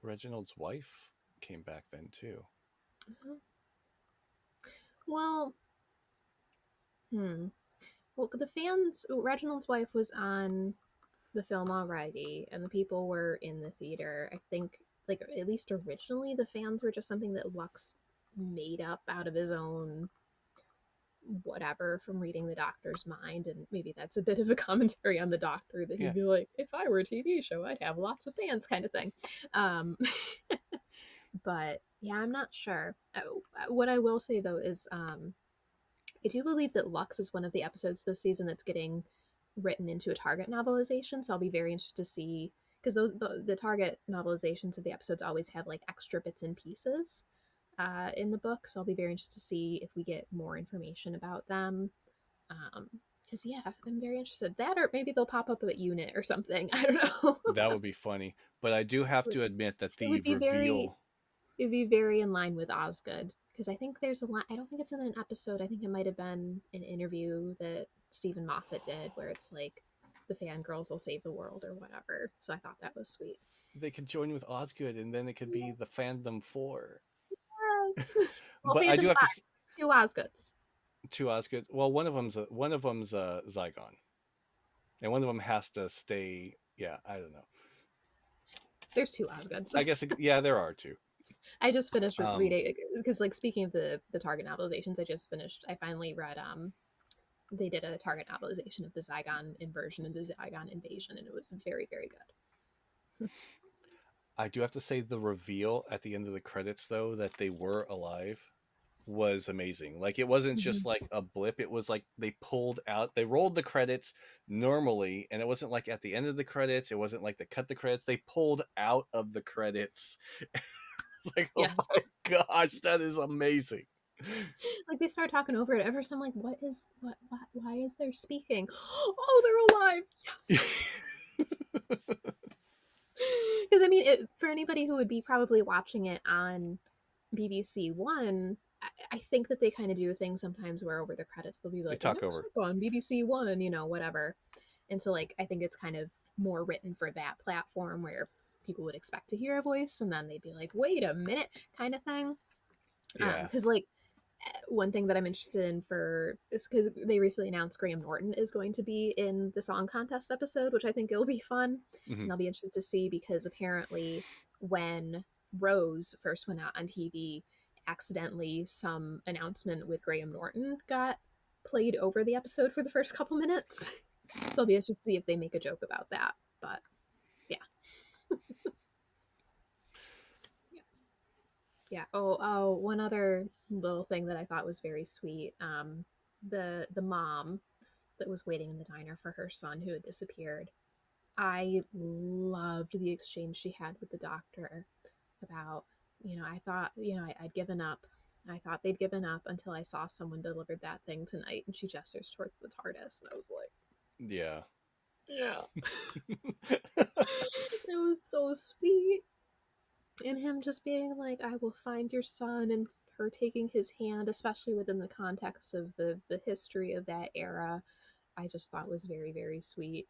Reginald's wife came back then too. Well, hmm. Well, the fans, Reginald's wife was on the film already, and the people were in the theater. I think, like, at least originally, the fans were just something that Lux made up out of his own whatever from reading the doctor's mind. And maybe that's a bit of a commentary on the doctor that Yeah, he'd be like, if I were a TV show, I'd have lots of fans, kind of thing. Um, but yeah, I'm not sure. What I will say though is I do believe that Lux is one of the episodes this season that's getting written into a Target novelization. So I'll be very interested to see because the Target novelizations of the episodes always have like extra bits and pieces in the book. So I'll be very interested to see if we get more information about them. Because yeah, I'm very interested. That or maybe they'll pop up at Unit or something. I don't know. that would be funny. But I do have to admit that it the would be very reveal. it'd be very in line with Osgood because I think there's a line. I don't think it's in an episode. I think it might have been an interview that Stephen Moffat did where it's like the fangirls will save the world or whatever. So I thought that was sweet. They could join with Osgood, and then it could be the fandom four. Yes. Well, But I fandom do have to five, two Osgoods. to Osgood. Well, one of them's a Zygon, and one of them has to stay. Yeah, I don't know. There's two Osgoods. I guess yeah, there are two. I just finished Um, reading because, like, speaking of the Target novelizations, I just finished. I finally read. They did a Target novelization of the Zygon inversion and the Zygon invasion, and it was very, very good. I do have to say the reveal at the end of the credits, though, that they were alive was amazing. Like it wasn't just Mhm. like a blip. It was like they rolled the credits normally, and it wasn't like at the end of the credits. It wasn't like they cut the credits. They pulled out of the credits. It's like, oh Yes. my gosh, that is amazing. Like they start talking over it. At first, I'm like, "What is what? Why is there speaking? Oh, they're alive! Yes." Because I mean, for anybody who would be probably watching it on BBC One, I think that they kind of do a thing sometimes where over the credits they'll be They like, talk over. "Next up on BBC One," whatever. And so, like, I think it's kind of more written for that platform where people would expect to hear a voice, and then they'd be like, "Wait a minute," kind of thing. Yeah. Because like one thing that I'm interested in for is because they recently announced Graham Norton is going to be in the song contest episode, which I think it'll be fun. Hmm. And I'll be interested to see because apparently when Rose first went out on TV, accidentally some announcement with Graham Norton got played over the episode for the first couple minutes. So I'll be interested to see if they make a joke about that. But yeah. Yeah. One other little thing that I thought was very sweet. The mom that was waiting in the diner for her son who had disappeared. I loved the exchange she had with the doctor about, I thought, I'd given up. I thought they'd given up until I saw someone delivered that thing tonight. And she gestures towards the TARDIS. And I was like, Yeah. yeah. It was so sweet. And him just being like, I will find your son, and her taking his hand, especially within the context of the history of that era, I just thought was very, very sweet.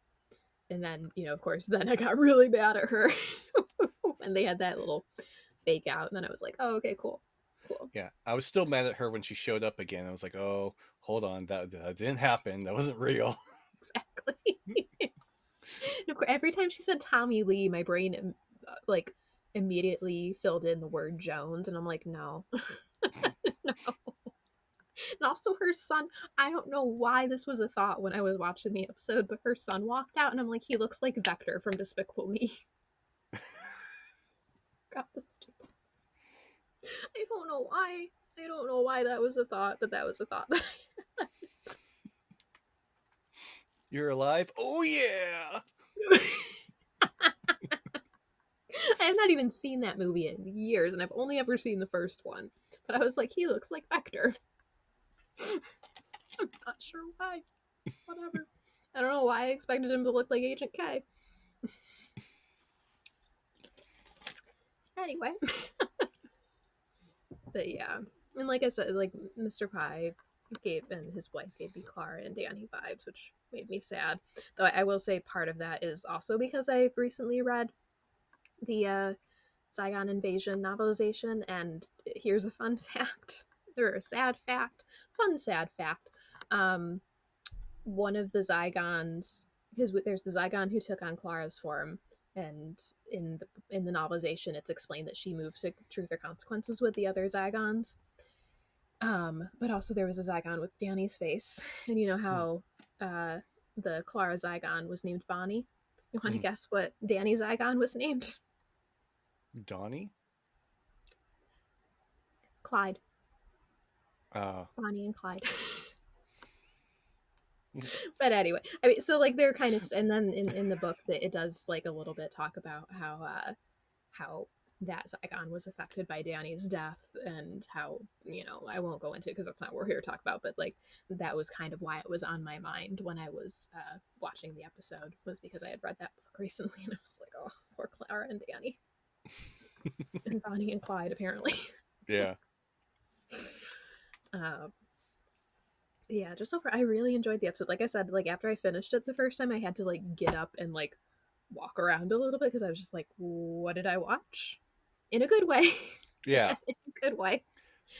And then, of course, then I got really mad at her when they had that little fake out. And then I was like, oh, okay, cool. Cool. Yeah, I was still mad at her when she showed up again. I was like, oh, hold on, that didn't happen. That wasn't real. Exactly. Every time she said Tommy Lee, my brain like immediately filled in the word Jones, and I'm like, no, no. And also her son, I don't know why this was a thought when I was watching the episode, but her son walked out, and I'm like, he looks like Vector from Despicable Me. God, that's stupid. I don't know why. I don't know why that was a thought, but that was a thought. You're alive? Oh yeah. I have not even seen that movie in years, and I've only ever seen the first one. But I was like, he looks like Vector. I'm not sure why. Whatever. I don't know why I expected him to look like Agent K. Anyway. But yeah. And like I said, like Mr. Pie and his wife gave me Clara and Danny vibes, which made me sad. Though I will say part of that is also because I recently read the Zygon Invasion novelization, and here's a fun fact, or a sad fact, fun sad fact. Um, One of the Zygons, because there's the Zygon who took on Clara's form, and in the novelization, it's explained that she moves to Truth or Consequences with the other Zygons. But also there was a Zygon with Danny's face, and you know how the Clara Zygon was named Bonnie. You want to Mm. guess what Danny Zygon was named? Donnie? Clyde. Uh, Bonnie and Clyde. But anyway, I mean, so like they're kind of, and then in the book that it does like a little bit talk about how that Zygon was affected by Danny's death, and how I won't go into it because that's not what we're here to talk about, but like that was kind of why it was on my mind when I was watching the episode, was because I had read that book recently, and I was like, oh, poor Clara and Danny and Bonnie and Clyde apparently. yeah. uh, yeah, just over, I really enjoyed the episode. Like I said, like after I finished it the first time, I had to like get up and like walk around a little bit because I was just like, what did I watch? In a good way. Yeah. In a good way.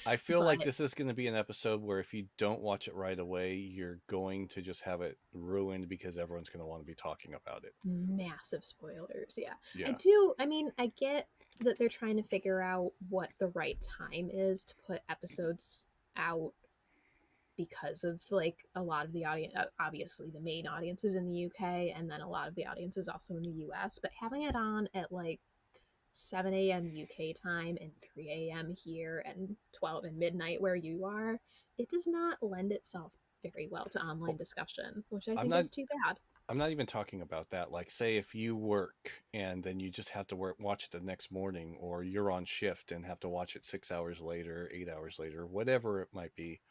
I feel like But this is going to be an episode where if you don't watch it right away, you're going to just have it ruined because everyone's going to want to be talking about it. massive spoilers, yeah. Yeah. I mean, I get that they're trying to figure out what the right time is to put episodes out because of like a lot of the audience, obviously the main audience is in the UK, and then a lot of the audience is also in the US, but having it on at like 7 a.m. UK time and 3 a.m. here and 12 and midnight where you are, it does not lend itself very well to online Well, discussion, which I I'm think not is too bad. I'm not even talking about that. Like, say if you work and then you just have to watch it the next morning, or you're on shift and have to watch it 6 hours later, 8 hours later, whatever it might be.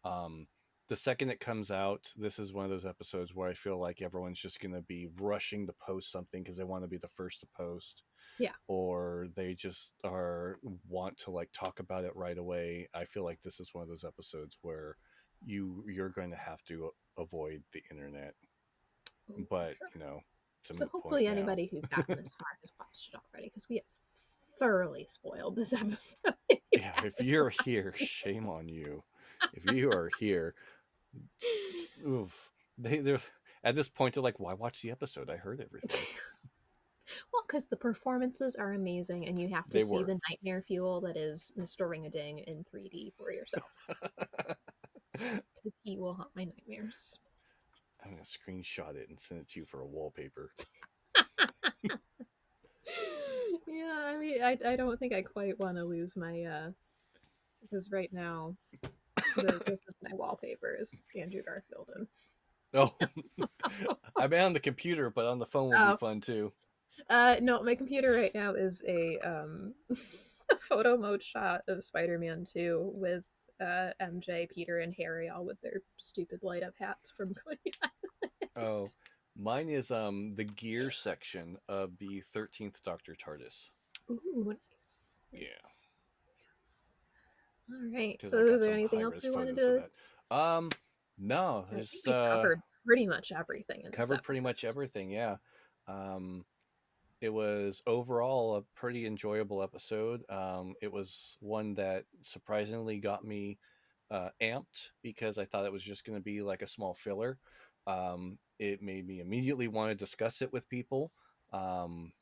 Um, the second it comes out, this is one of those episodes where I feel like everyone's just going to be rushing to post something because they want to be the first to post, Yeah. or they just are want to like talk about it right away. I feel like this is one of those episodes where you're going to have to avoid the internet, Oh, but sure. it's a So moot point hopefully now. anybody who's gotten this far has watched it already, because we have thoroughly spoiled this episode. Yeah, if you're here, shame on you. If you are here, oof. They're at this point they're like, why watch the episode? I heard everything. Well, because the performances are amazing, and you have to They see were. the nightmare fuel that is Mr. Ring-a-Ding in 3D for yourself, because he will haunt my nightmares. I'm gonna screenshot it and send it to you for a wallpaper. Yeah, I mean, I don't think I quite want to lose my because right now this is my wallpaper is Andrew Garfield, and Oh, I'm on the computer, but on the phone will be oh fun too. no, my computer right now is a photo mode shot of Spider-Man 2 with MJ, Peter, and Harry all with their stupid light up hats from Coney Oh, mine is the gear section of the 13th Doctor TARDIS. Island. Ooh, nice. Yeah, Nice. Yes. All right. because I So, is got there some anything high else res we wanted photos of to? that. No, I think just we've covered pretty much everything in this covered pretty episode. much everything. Yeah. Um, it was overall a pretty enjoyable episode. It was one that surprisingly got me amped because I thought it was just going to be like a small filler. It made me immediately want to discuss it with people. Um,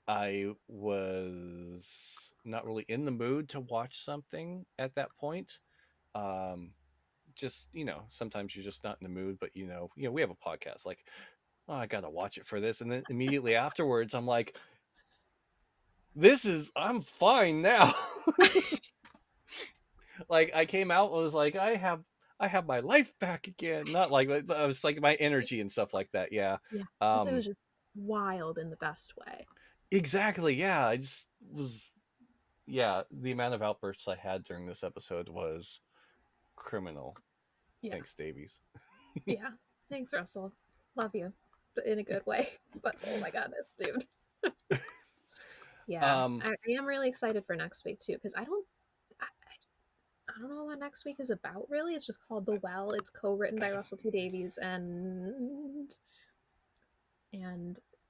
I was not really in the mood to watch something at that point. Um, just sometimes you're just not in the mood, but we have a podcast. Like, oh, I gotta watch it for this, and then immediately afterwards, I'm like, I'm fine now. Like I came out, I was like, I have my life back again. Not like I was like my energy and stuff like that. Yeah. Yeah, because it Um, was just wild in the best way. exactly. Yeah. I just was. Yeah. The amount of outbursts I had during this episode was criminal. Yeah, Thanks, Davies. yeah. Thanks, Russell. Love you, but in a good way. But oh my goodness, dude. Yeah, Um, I am really excited for next week too, because I don't know what next week is about really. It's just called The Well. It's co-written by Russell T Davies and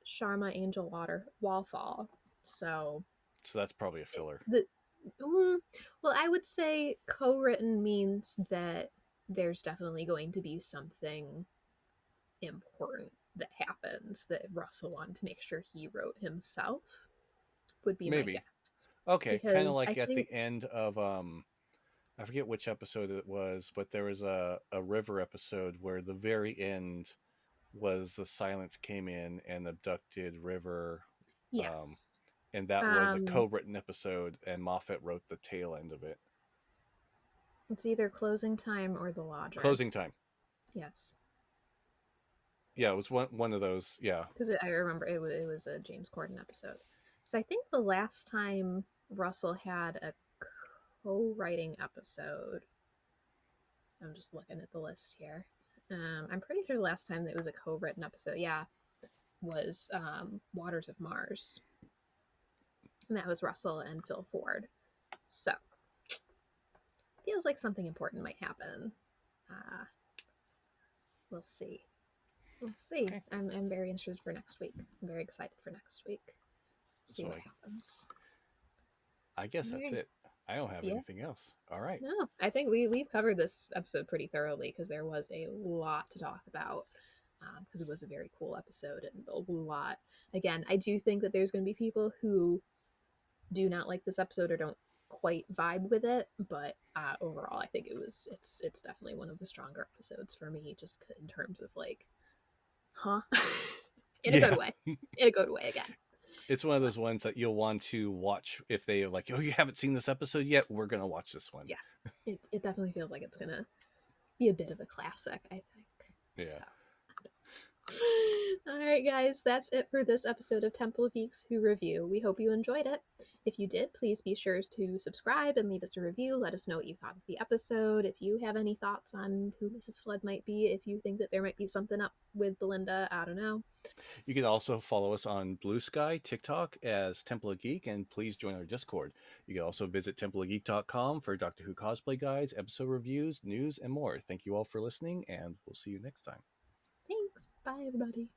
Sharma Angel Water Wallfall. So so that's probably a filler. the mm, well, I would say co-written means that there's definitely going to be something important that happens that Russell wanted to make sure he wrote himself, would be my Maybe. guess. Okay, kind of Because I like at think, the end of I forget which episode it was, but there was a river episode where the very end was the silence came in and abducted River, um, yes, and that was a um, co-written episode, and Moffat wrote the tail end of it. it's either Closing Time or The Lodger. Closing time. Yes, Yeah, it was yes. one of those. Yeah, Because I remember it was a James Corden episode. So I think the last time Russell had a co-writing episode, I'm just looking at the list here. I'm pretty sure the last time that it was a co-written episode, yeah, was Waters of Mars, and that was Russell and Phil Ford. So feels like something important might happen. Uh, we'll see. We'll see. okay. I'm very interested for next week. I'm very excited for next week. See So what happens. I guess All that's right. it. I don't have Yeah. anything else. All right. No, I think we've covered this episode pretty thoroughly because there was a lot to talk about. Because it was a very cool episode and a lot. Again, I do think that there's going to be people who do not like this episode or don't quite vibe with it, but overall, I think it's definitely one of the stronger episodes for me, just in terms of like, huh, in a good Yeah. way, in a good way again. It's one of But those ones that you'll want to watch if they are like, oh, you haven't seen this episode yet. We're gonna watch this one. yeah, it definitely feels like it's gonna be a bit of a classic, I think. Yeah. So. All right, guys, that's it for this episode of Temple of Geeks Who Review. We hope you enjoyed it. If you did, please be sure to subscribe and leave us a review. Let us know what you thought of the episode. If you have any thoughts on who Mrs. Flood might be, if you think that there might be something up with Belinda, I don't know. You can also follow us on Blue Sky, TikTok as Temple of Geek, and please join our Discord. You can also visit templeofgeek.com for Doctor Who cosplay guides, episode reviews, news, and more. Thank you all for listening, and we'll see you next time. Thanks. Bye, everybody.